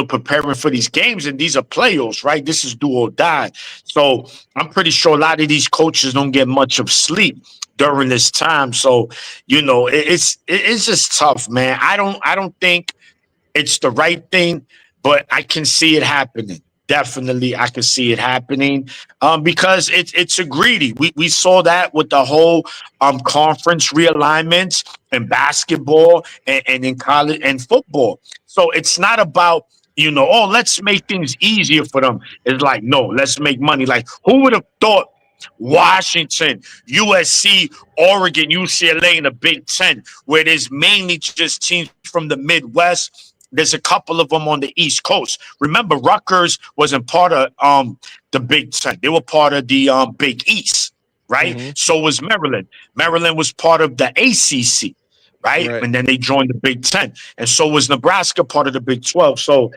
preparing for these games. And these are playoffs, right? This is do or die. So I'm pretty sure a lot of these coaches don't get much of sleep during this time. So, it's just tough, man. I don't think it's the right thing, but I can see it happening. Definitely, I can see it happening because it's a greedy. We saw that with the whole conference realignments in basketball and in college and football. So it's not about oh, let's make things easier for them. It's like, no, let's make money. Like, who would have thought Washington, USC, Oregon, UCLA in the Big Ten, where there's mainly just teams from the Midwest? There's a couple of them on the East Coast. Remember, Rutgers wasn't part of the Big Ten. They were part of the Big East, right? Mm-hmm. So was Maryland. Maryland was part of the ACC, right? And then they joined the Big Ten. And so was Nebraska part of the Big 12. So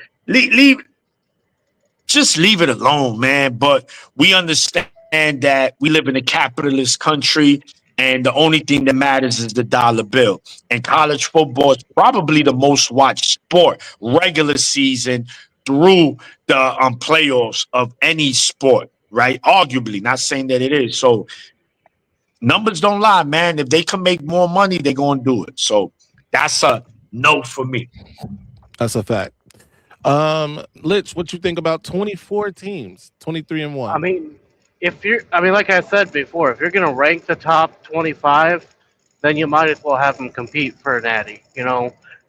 just leave it alone, man. But we understand that we live in a capitalist country, and the only thing that matters is the dollar bill. And college football is probably the most watched sport, regular season through the playoffs of any sport, right? Arguably, not saying that it is. So numbers don't lie, man. If they can make more money, they're going to do it. So that's a no for me. That's a fact. Lich, what you think about 24 teams, 23-1? I mean, like I said before, if you're going to rank the top 25, then you might as well have them compete for a natty,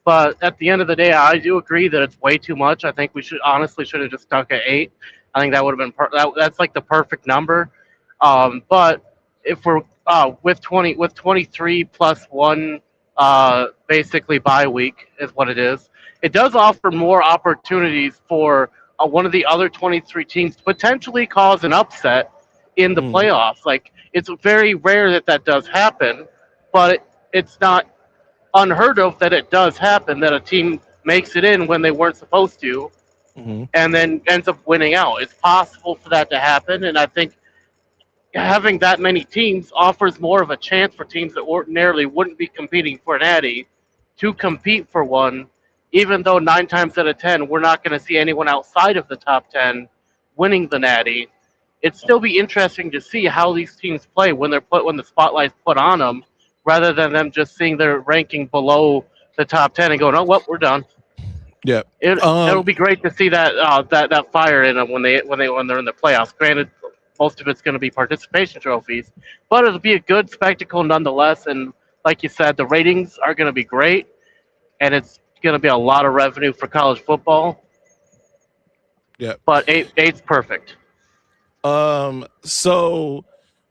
But at the end of the day, I do agree that it's way too much. I think we should have just stuck at 8. I think that would have been that's like the perfect number. But if we're with 23 plus 1, basically bye week is what it is. It does offer more opportunities for one of the other 23 teams to potentially cause an upset in the playoffs. Like, it's very rare that does happen, but it's not unheard of that it does happen, that a team makes it in when they weren't supposed to, and then ends up winning out. It's possible for that to happen, and I think having that many teams offers more of a chance for teams that ordinarily wouldn't be competing for an Addy to compete for one, even though 9 times out of 10 we're not going to see anyone outside of the top 10 winning the Natty. It'd still be interesting to see how these teams play when the spotlight's put on them, rather than them just seeing their ranking below the top 10 and going, "Oh, well, we're done." Yeah, it'll be great to see that fire in them when they're in the playoffs. Granted, most of it's going to be participation trophies, but it'll be a good spectacle nonetheless. And like you said, the ratings are going to be great, and it's going to be a lot of revenue for college football. Yeah, but eight's perfect. So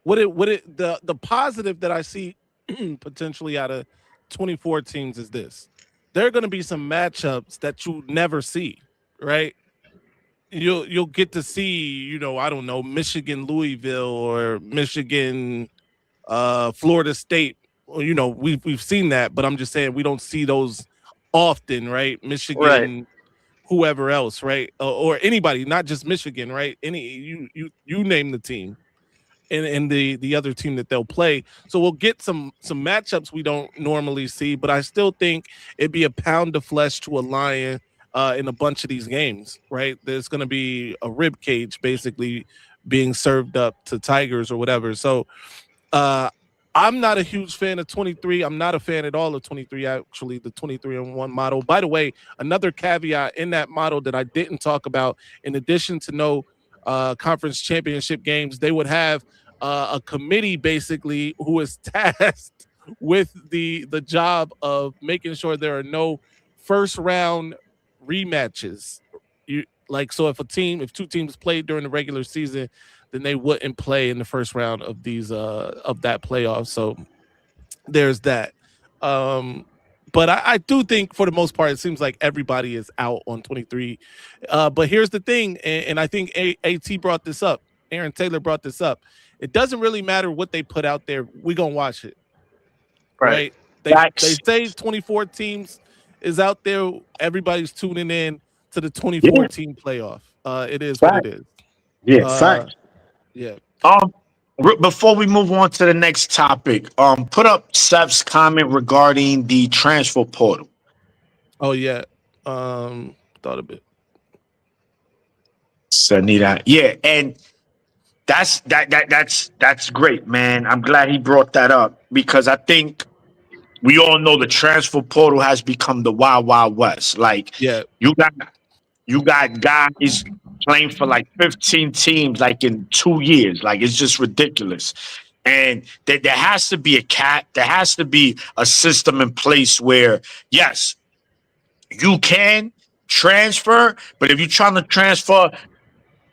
the positive that I see potentially out of 24 teams is this: there are going to be some matchups that you never see, right? You'll get to see, I don't know, Michigan, Louisville, or Michigan, Florida State. Well, we've seen that, but I'm just saying we don't see those often, right? Michigan, right. Whoever else, right? Or anybody, not just Michigan, right? You name the team, and the other team that they'll play. So we'll get some matchups we don't normally see, but I still think it'd be a pound of flesh to a lion in a bunch of these games, right? There's going to be a rib cage basically being served up to Tigers or whatever. So I'm not a huge fan of 23. I'm not a fan at all of 23, actually, the 23-1 model. By the way, another caveat in that model that I didn't talk about, in addition to no conference championship games, they would have a committee basically who is tasked with the job of making sure there are no first round rematches. So if two teams played during the regular season, then they wouldn't play in the first round of these of that playoff. So there's that. But I do think for the most part, it seems like everybody is out on 23. But here's the thing, and I think AT brought this up. Aaron Taylor brought this up. It doesn't really matter what they put out there. We're going to watch it. Right? They say 24 teams is out there. Everybody's tuning in to the 24 team playoff. It is what it is. Yeah, fact. Yeah. Before we move on to the next topic, put up Seth's comment regarding the transfer portal. Oh yeah. Thought of it. Sanita. Yeah, and that's great, man. I'm glad he brought that up because I think we all know the transfer portal has become the wild, wild west. Like, yeah, you got guys playing for like 15 teams like in 2 years. Like, it's just ridiculous. And there has to be a cap. There has to be a system in place where, yes, you can transfer, but if you're trying to transfer,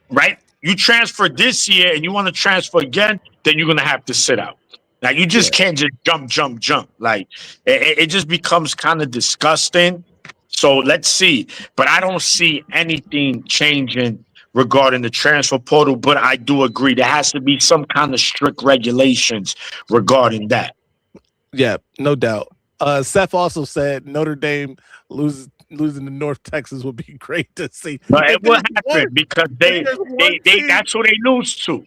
right, you transfer this year and you want to transfer again, then you're going to have to sit out. Like, you just can't just jump. Like, it just becomes kind of disgusting. So let's see. But I don't see anything changing regarding the transfer portal. But I do agree there has to be some kind of strict regulations regarding that. Yeah, no doubt. Seth also said Notre Dame losing to North Texas would be great to see. But it will happen because they that's who they lose to.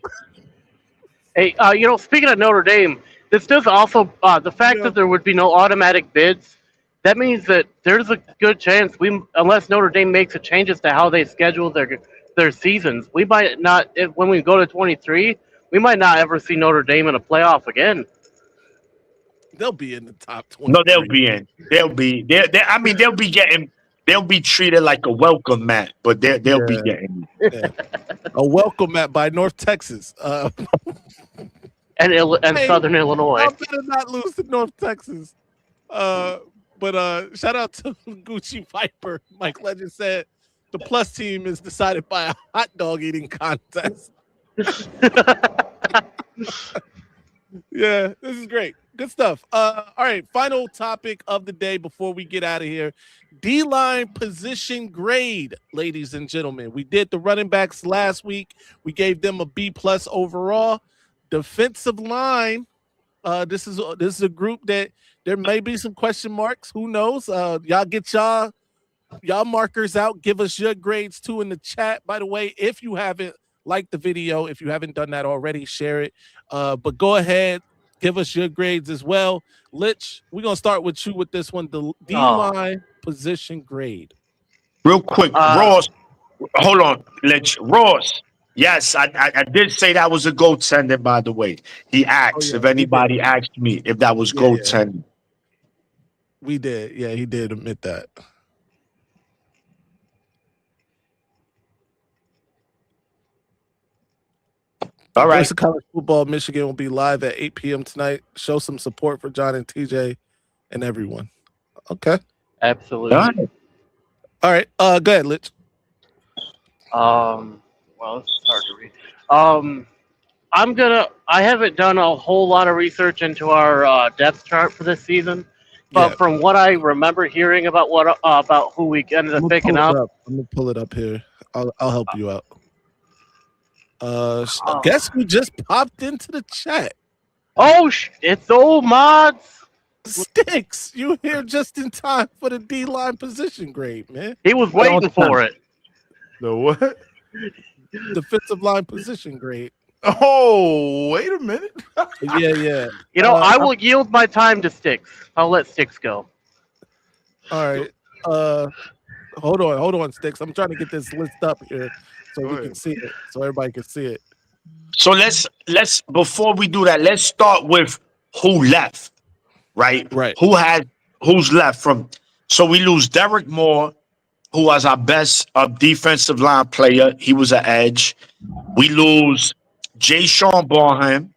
Hey, speaking of Notre Dame, this does also the fact that there would be no automatic bids. That means that there's a good chance unless Notre Dame makes a changes to how they schedule their seasons, we might not. When we go to 23, we might not ever see Notre Dame in a playoff again. They'll be in the top 20. No, they'll be in. They'll be. I mean, they'll be getting. They'll be treated like a welcome mat, but they'll be getting a welcome mat by North Texas. And Southern Illinois. I better not lose to North Texas. But shout out to Gucci Viper. Mike Legend said the plus team is decided by a hot dog eating contest. Yeah, this is great. Good stuff. All right, final topic of the day before we get out of here. D-line position grade, ladies and gentlemen. We did the running backs last week. We gave them a B+ overall. Defensive line, this is a group that there may be some question marks. Who knows? Y'all get y'all markers out. Give us your grades too in the chat. By the way, if you haven't liked the video, if you haven't done that already, share it. But go ahead, give us your grades as well. Lich, we're gonna start with you with this one. The D-line position grade. Real quick, Ross. Hold on, Lich. Ross. Yes, I did say that was a goaltender, by the way. He asked if anybody asked me if that was goaltender. Yeah. We did. Yeah, he did admit that. All right. Voice of College Football Michigan will be live at 8 p.m. tonight. Show some support for John and TJ and everyone. Okay. Absolutely. All right. Go ahead, Lich. Well, it's hard to read. I haven't done a whole lot of research into our depth chart for this season, but from what I remember hearing about about who we ended up picking up. I'm gonna pull it up here. I'll help you out. Guess who just popped into the chat? Oh, it's old mods. Sticks, you here just in time for the D-line position grade, man. He was waiting for it. The what? Defensive line position grade. Oh, wait a minute. Yeah. I will yield my time to Sticks. I'll let Sticks go. All right. Hold on, Sticks. I'm trying to get this list up here so we can see it, so everybody can see it. So let's before we do that, let's start with who left. Right. Who's left from? So we lose Derek Moore, who was our best defensive line player. He was an edge. We lose Jay Sean Barham,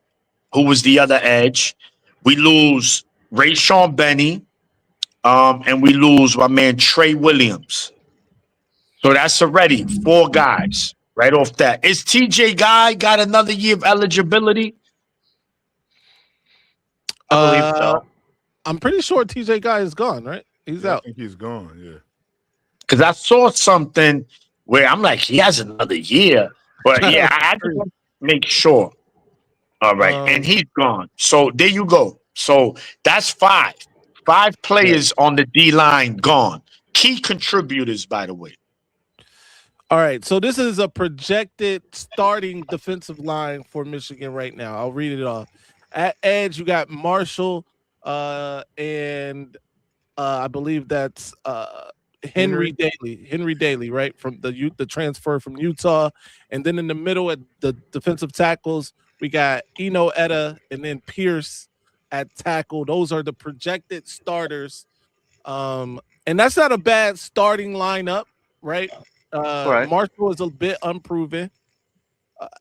who was the other edge. We lose Ray Sean Benny, and we lose my man Trey Williams. So that's already 4 guys right off that. Is TJ Guy got another year of eligibility? I believe so. I'm pretty sure TJ Guy is gone, right? He's I out. think he's gone. Yeah. Because I saw something where I'm like, he has another year. But yeah, I just want to make sure. All right. And he's gone. So there you go. So that's 5. 5 players on the D line gone. Key contributors, by the way. All right, so this is a projected starting defensive line for Michigan right now. I'll read it off. At edge, you got Marshall, and I believe that's Henry Daly. Henry Daly, right, from the transfer from Utah. And then in the middle at the defensive tackles, we got Eno Etta and then Pierce at tackle. Those are the projected starters. And that's not a bad starting lineup, right? Right. Marshall is a bit unproven.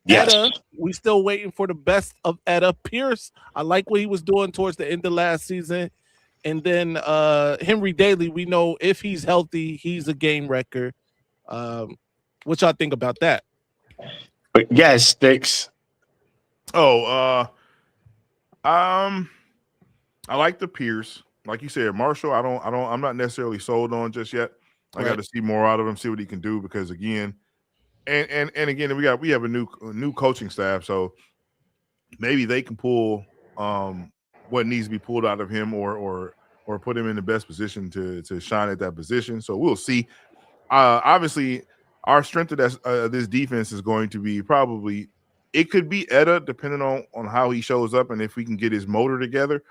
Yes. Etta, we still waiting for the best of Etta. Pierce, I like what he was doing towards the end of last season. And then Henry Daly, we know if he's healthy, he's a game wrecker. What y'all think about that? But yes, Sticks. Oh, I like the Pierce. Like you said, Marshall, I'm not necessarily sold on just yet. I got to see more out of him, see what he can do, because again, and again, we have a new coaching staff, so maybe they can pull what needs to be pulled out of him, or put him in the best position to shine at that position. So we'll see. Obviously, our strength of this defense is going to be probably, it could be Etta, depending on how he shows up and if we can get his motor together.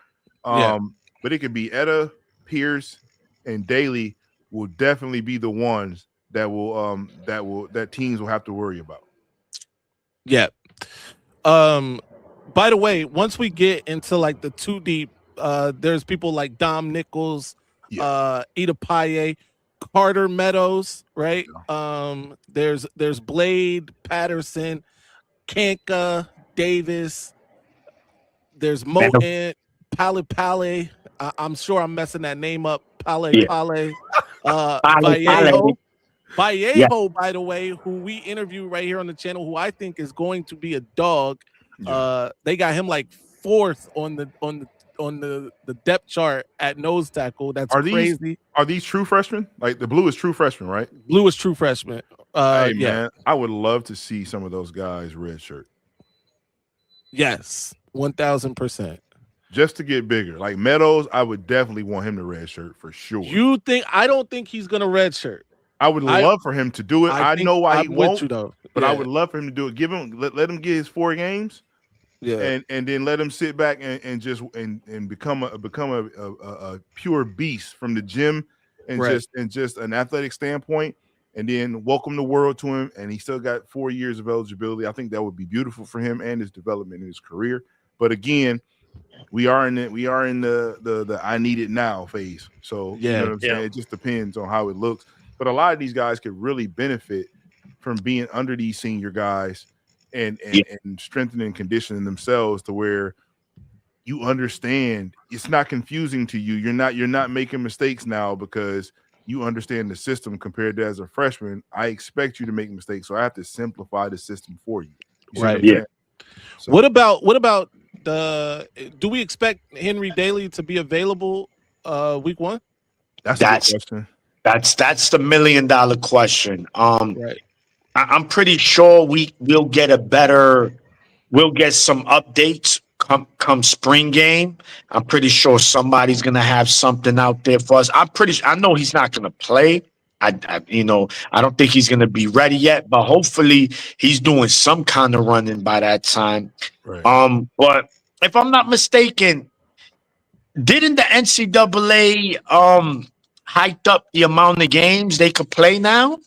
But it could be Etta, Pierce, and Daly will definitely be the ones that teams will have to worry about. Yeah. By the way, once we get into like the 2 deep, there's people like Dom Nichols, Ida Paye, Carter Meadows, right? There's Blade, Patterson, Kanka, Davis. There's Moten, Pale. I'm sure I'm messing that name up. Pale. Vallejo, by the way, who we interviewed right here on the channel, who I think is going to be a dog. They got him like 4th on the depth chart at nose tackle. That's crazy. Are these true freshmen? Like the blue is true freshman, right? Blue is true freshman. Hey, man, I would love to see some of those guys red shirt. Yes, 1000%. Just to get bigger. Like Meadows, I would definitely want him to red shirt for sure. I don't think he's gonna red shirt. I would love for him to do it. I know why he won't, but I would love for him to do it. Let him get his 4 games. And then let him sit back and just become a pure beast from the gym and just an athletic standpoint, and then welcome the world to him. And he still got 4 years of eligibility. I think that would be beautiful for him and his development in his career. But again, we are in the I need it now phase. So you know what I'm saying? It just depends on how it looks. But a lot of these guys could really benefit from being under these senior guys and strengthening and conditioning themselves to where you understand it's not confusing to you. You're not making mistakes now because you understand the system compared to as a freshman. I expect you to make mistakes, so I have to simplify the system for you. Right. Yeah. So, what about do we expect Henry Daly to be available week 1? That's a good question. That's the $1 million question. I'm pretty sure we'll get some updates come spring game. I'm pretty sure somebody's gonna have something out there for us. I know he's not gonna play. I don't think he's gonna be ready yet, but hopefully he's doing some kind of running by that time. Right. But if I'm not mistaken, didn't the NCAA hiked up the amount of games they could play now?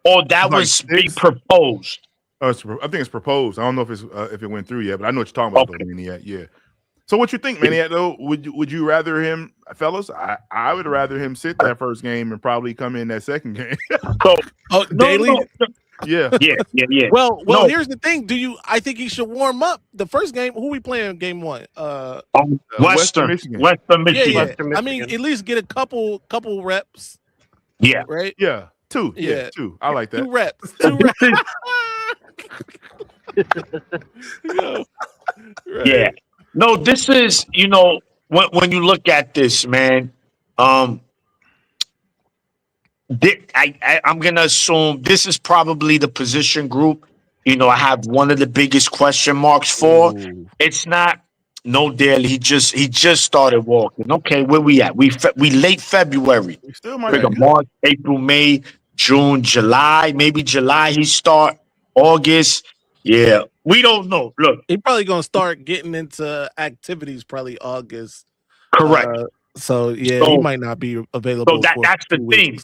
Or that was being proposed? I think it's proposed. I don't know if it went through yet, but I know what you're talking about, though, Maniac. Yeah. So what you think, Maniac, though? Would you rather him, fellas? I would rather him sit that first game and probably come in that second game. Daily? No. Yeah. Well, here's the thing. I think he should warm up the first game. Who we playing game 1? Western Michigan. Yeah. I mean, at least get a couple reps. Yeah. Right? Yeah. 2. Yeah, 2. I like that. 2 reps. Yeah. No, this is, when you look at this, man, I'm gonna assume this is probably the position group. I have one of the biggest question marks for. Ooh. It's not no Daly. He just started walking. Okay, where we at? We late February. We still might Figure be good. March, April, May, June, July. Maybe July he start. August. Yeah, we don't know. Look, he probably gonna start getting into activities probably August. Correct. So he might not be available. So that's the thing.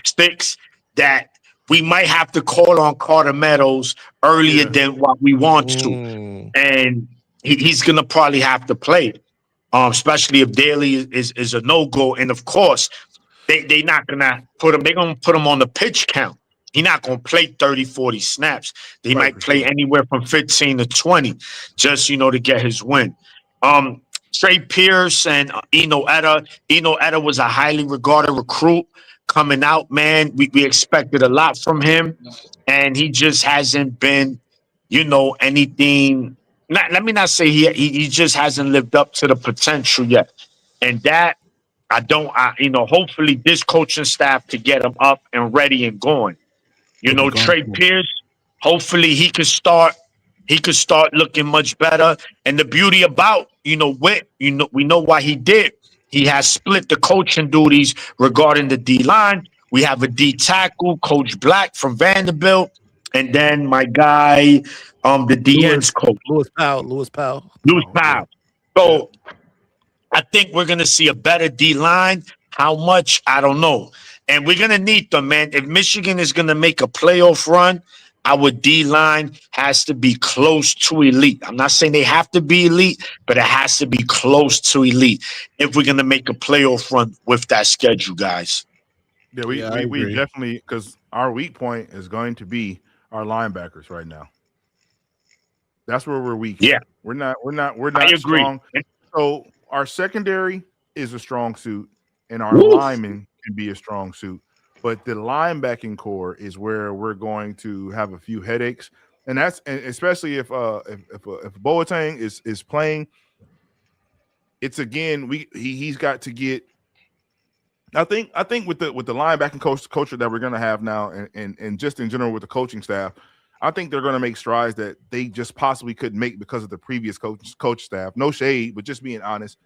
Sticks, that we might have to call on Carter Meadows earlier than what we want to, and he's gonna probably have to play. Especially if Daly is a no-go, and of course they're not gonna put him. They're gonna put him on the pitch count. He's not going to play 30, 40 snaps. They might play anywhere from 15 to 20 just, to get his win. Trey Pierce and Eno Etta. Eno Etta was a highly regarded recruit coming out, man. We expected a lot from him, and he just hasn't been, anything. Let me not say he just hasn't lived up to the potential yet. And that, hopefully this coaching staff to get him up and ready and going. Trey Pierce, hopefully he could start looking much better. And the beauty about, Witt, we know why he did. He has split the coaching duties regarding the D-line. We have a D tackle, Coach Black from Vanderbilt, and then my guy, the D-ends coach. Lewis Powell. So I think we're going to see a better D-line. How much? I don't know. And we're going to need them, man. If Michigan is going to make a playoff run, our D-line has to be close to elite. I'm not saying they have to be elite, but it has to be close to elite if we're going to make a playoff run with that schedule, guys. Yeah, we definitely, because our weak point is going to be our linebackers right now. That's where we're weak. Yeah. We're not I strong. agree. So our secondary is a strong suit, and our linemen can be a strong suit, but the linebacking core is where we're going to have a few headaches, and especially if Boateng is playing. It's again he's got to get. I think with the linebacking culture that we're going to have now, and just in general with the coaching staff, I think they're going to make strides that they just possibly couldn't make because of the previous coach staff. No shade, but just being honest,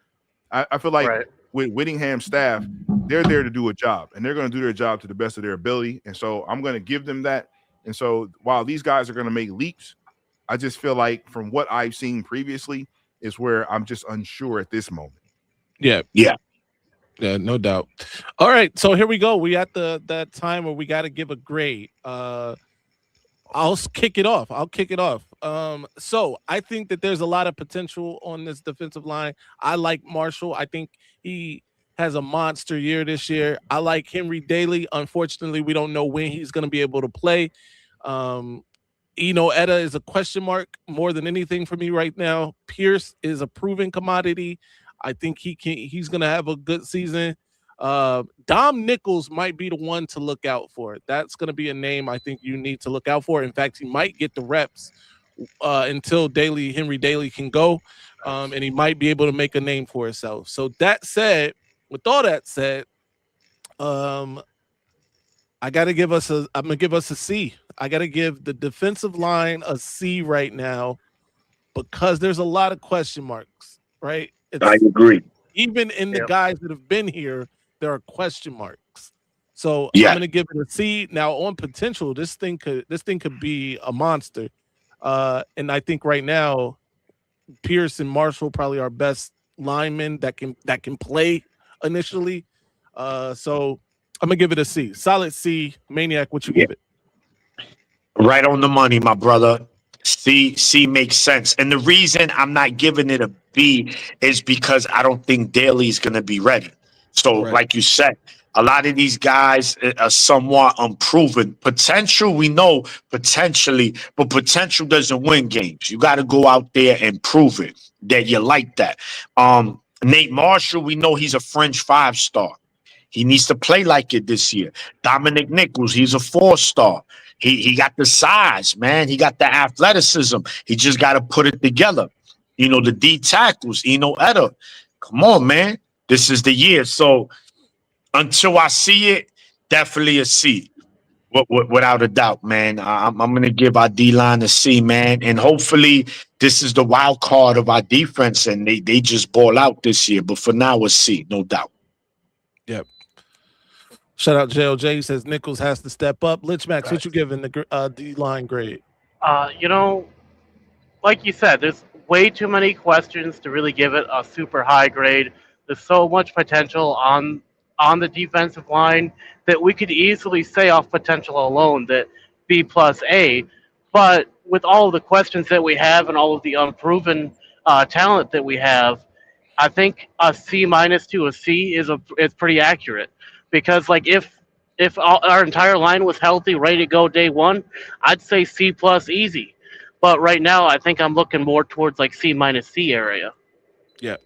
I feel like with Whittingham's staff, they're there to do a job, and they're going to do their job to the best of their ability. And so I'm going to give them that. And so while these guys are going to make leaps, I just feel like from what I've seen previously is where I'm just unsure at this moment. Yeah, no doubt. All right, so here we go. We at that time where we got to give a grade. I'll kick it off. So I think that there's a lot of potential on this defensive line. I like Marshall. I think he has a monster year this year. I like Henry Daly. Unfortunately, we don't know when he's going to be able to play. Etta is a question mark more than anything for me right now. Pierce is a proven commodity. I think he's going to have a good season. Dom Nichols might be the one to look out for. That's going to be a name I think you need to look out for. In fact, he might get the reps until Henry Daly can go, and he might be able to make a name for himself. So with all that said, I'm gonna give us a C. I gotta give the defensive line a C right now because there's a lot of question marks. Right? I agree. Even in the guys that have been here, there are question marks. So I'm gonna give it a C. Now on potential, this thing could be a monster. And I think right now, Pierce and Marshall probably our best linemen that can play initially. So I'm gonna give it a C. Solid C. Maniac, what you give it? Right on the money, my brother. C makes sense. And the reason I'm not giving it a B is because I don't think Daly's going to be ready. So like you said, a lot of these guys are somewhat unproven. Potential, we know potentially, but potential doesn't win games. You got to go out there and prove it that you like that. Nate Marshall, we know he's a French 5-star. He needs to play like it this year. Dominic Nichols, he's a 4-star. He got the size, man. He got the athleticism. He just got to put it together. The D tackles, Etta, Come on, man. This is the year. So until I see it, definitely a C. Without a doubt, man. I'm going to give our D-line a C, man. And hopefully this is the wild card of our defense and they just ball out this year. But for now, a C, no doubt. Yep. Shout out JLJ. He says Nichols has to step up. Lich Max, what you giving the D-line grade? You know, like you said, there's way too many questions to really give it a super high grade. There's so much potential on the defensive line that we could easily say off potential alone that B plus A. But with all of the questions that we have and all of the unproven talent that we have, I think a C minus to a C is pretty accurate. Because like if our entire line was healthy, ready to go day one, I'd say C plus easy. But right now, I think I'm looking more towards like C minus C area. Yeah,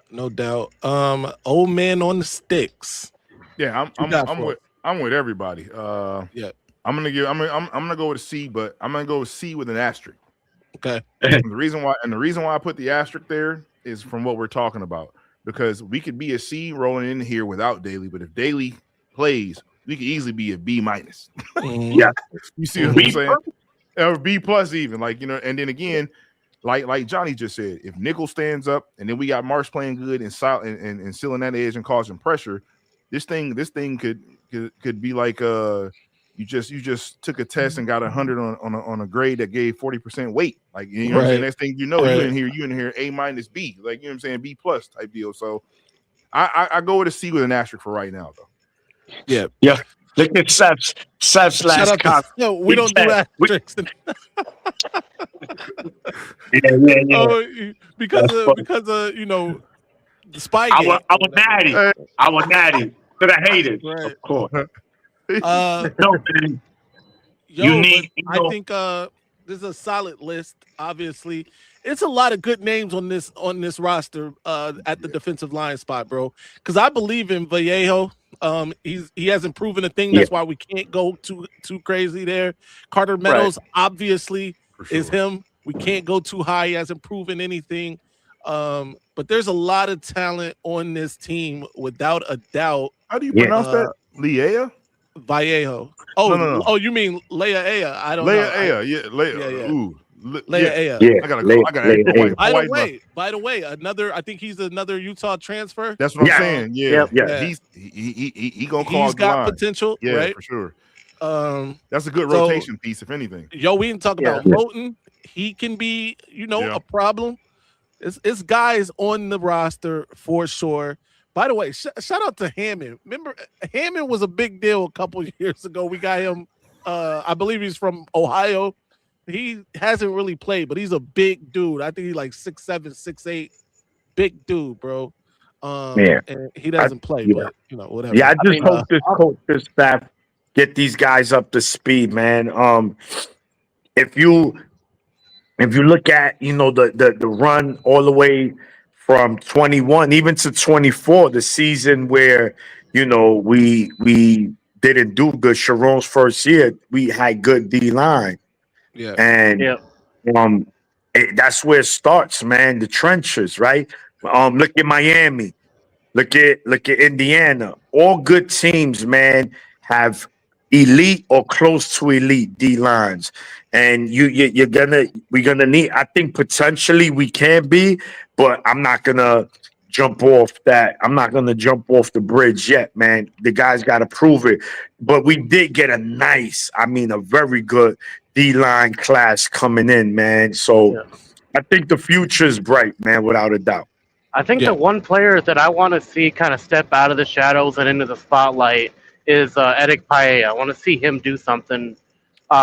no doubt. Old man on the sticks. Yeah, I'm with everybody. Yeah, I'm gonna go with a C, but I'm gonna go with C with an asterisk. Okay. And the reason why I put the asterisk there is from what we're talking about, because we could be a C rolling in here without Daly, but if Daly plays, we could easily be a B minus. Yeah, you see what I'm saying? Or B plus even, like, you know. And then again, like Johnny just said, if Nichols stands up and then we got Marsh playing good and sealing that edge and causing pressure, this thing could be like you just took a test and got 100 on a grade that gave 40% weight. Like, you know what I'm saying? Next thing you know, you in here A minus B, like, you know what I'm saying, B plus type deal. So I go with a C with an asterisk for right now, though. Yeah. Look at Seth's last comment. No, we don't do asterisks. Yeah. Oh, because you know, the spy game. I was natty. But I hate it, right. Of course. No, man. I think this is a solid list. Obviously, it's a lot of good names on this roster at the defensive line spot, bro. Because I believe in Vallejo. He hasn't proven a thing. That's why we can't go too crazy there. Carter Meadows obviously is him. We can't go too high. He hasn't proven anything. But there's a lot of talent on this team without a doubt. How do you pronounce that? Leia? Vallejo. Oh, no. Oh, you mean Leia Aya? I don't know. Leia Aya, yeah. Ooh. Leia Aya. Yeah. I gotta go. By the way, I think he's another Utah transfer. That's what I'm saying. Yeah. He gonna call. He's got potential. Yeah, right? for sure. That's a good rotation piece, if anything. Yo, we didn't talk about Moten. He can be, a problem. It's guys on the roster for sure. By the way, shout out to Hammond. Remember, Hammond was a big deal a couple years ago. We got him. I believe he's from Ohio. He hasn't really played, but he's a big dude. I think he's like 6'7", 6'8", big dude, bro. And he doesn't play, but whatever. Yeah, I just hope this staff get these guys up to speed, man. If you look at the run all the way from 21 even to 24, the season where we didn't do good. Sharon's first year, we had good D line. Yeah, and that's where it starts, man. The trenches, right? Look at Miami, look at Indiana. All good teams, man, have elite or close to elite D lines, and we're gonna need. I think potentially we can be, but I'm not gonna jump off that. I'm not gonna jump off the bridge yet, man. The guys got to prove it. But we did get a very good D-line class coming in, man. So I think the future is bright, man, without a doubt. I think the one player that I want to see kind of step out of the shadows and into the spotlight is Eric Paella. I want to see him do something,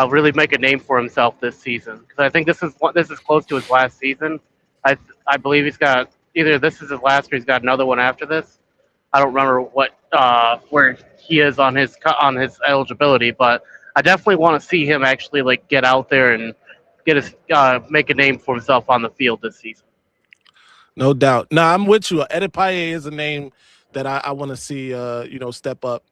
really make a name for himself this season. Because I think this is close to his last season. I believe he's got either this is his last or he's got another one after this. I don't remember where he is on his eligibility, but I definitely want to see him actually get out there and make a name for himself on the field this season. No doubt. No, I'm with you. Eric Paella is a name that I want to see step up.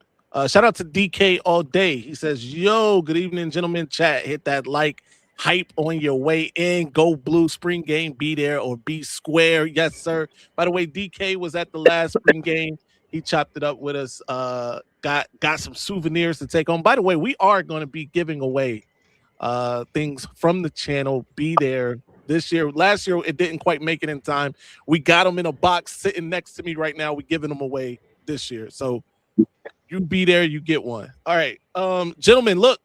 Shout out to DK all day. He says, "Yo, good evening, gentlemen. Chat, hit that like hype on your way in. Go Blue spring game. Be there or be square. Yes, sir. By the way, DK was at the last spring game. He chopped it up with us. Got some souvenirs to take home. By the way, we are going to be giving away things from the channel. Be there this year. Last year, it didn't quite make it in time. We got them in a box sitting next to me right now. We're giving them away this year. So you be there, you get one. All right. Gentlemen, look,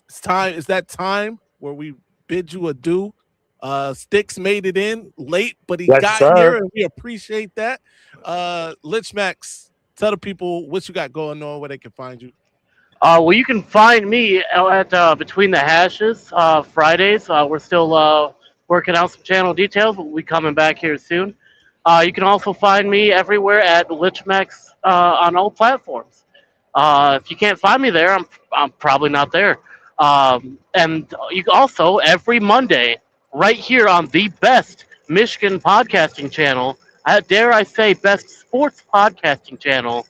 it's time. It's that time where we bid you adieu. Sticks made it in late, but he got here, and we appreciate that. Lich Max, tell the people what you got going on, where they can find you. Well, you can find me at Between the Hashes Fridays. We're still working out some channel details, but we'll be coming back here soon. You can also find me everywhere at LichMax on all platforms. If you can't find me there, I'm probably not there. And you can also, every Monday, right here on the best Michigan podcasting channel, dare I say best sports podcasting channel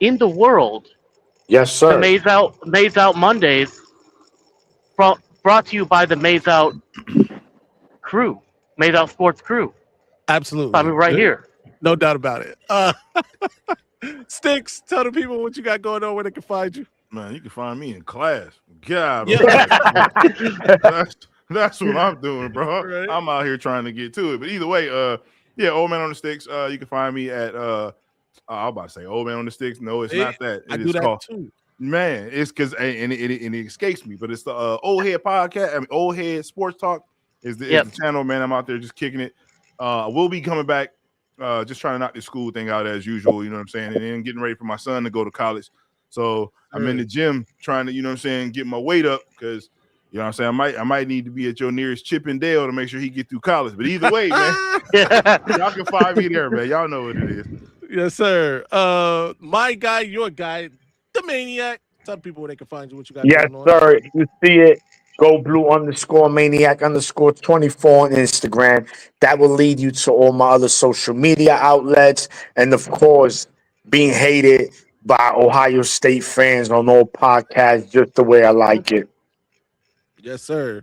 in the world. Yes, sir. The Maize Out Mondays, brought to you by the Maize Out crew, Maize Out Sports crew. Absolutely. I'm right here. No doubt about it. Sticks, tell the people what you got going on, where they can find you. Man, you can find me in class. God, yeah. that's what I'm doing, bro. Right. I'm out here trying to get to it. But either way, Old Man on the Sticks. You can find me at I was about to say Old Man on the Sticks. No, it's not that. I do that called, too. Man, it's because and it escapes me, but it's the Old Head Podcast. I mean, Old Head Sports Talk is the channel, man. I'm out there just kicking it. We'll be coming back, just trying to knock this school thing out as usual, you know what I'm saying? And then getting ready for my son to go to college. So I'm in the gym trying to, you know what I'm saying, get my weight up because, you know what I'm saying, I might need to be at your nearest Chip and Dale to make sure he get through college. But either way, man, y'all can find me there, man. Y'all know what it is. Yes, sir. My guy, your guy, the Maniac. Tell people where they can find you, what you got going on. Yes, sir. You see it. Go Blue _Maniac _24 on Instagram. That will lead you to all my other social media outlets. And of course, being hated by Ohio State fans on all podcasts, just the way I like it. Yes, sir.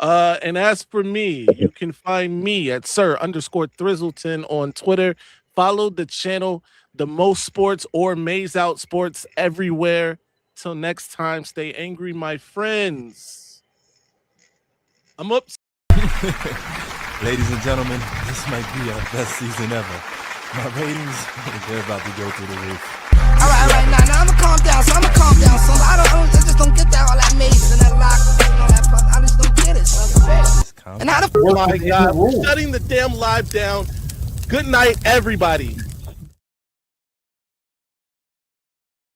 And as for me, you can find me at Sir_Thrizzleton on Twitter. Follow the channel, The Most Sports or Maize Out Sports everywhere. Till next time, stay angry, my friends. I'm up. Ladies and gentlemen, this might be our best season ever. My ratings, they're about to go through the roof. All right, now I'ma calm down. So I just don't get that all that Maize and that lock and all that fun. I just don't get it. So. And how the oh my God, we're shutting the damn live down. Good night, everybody.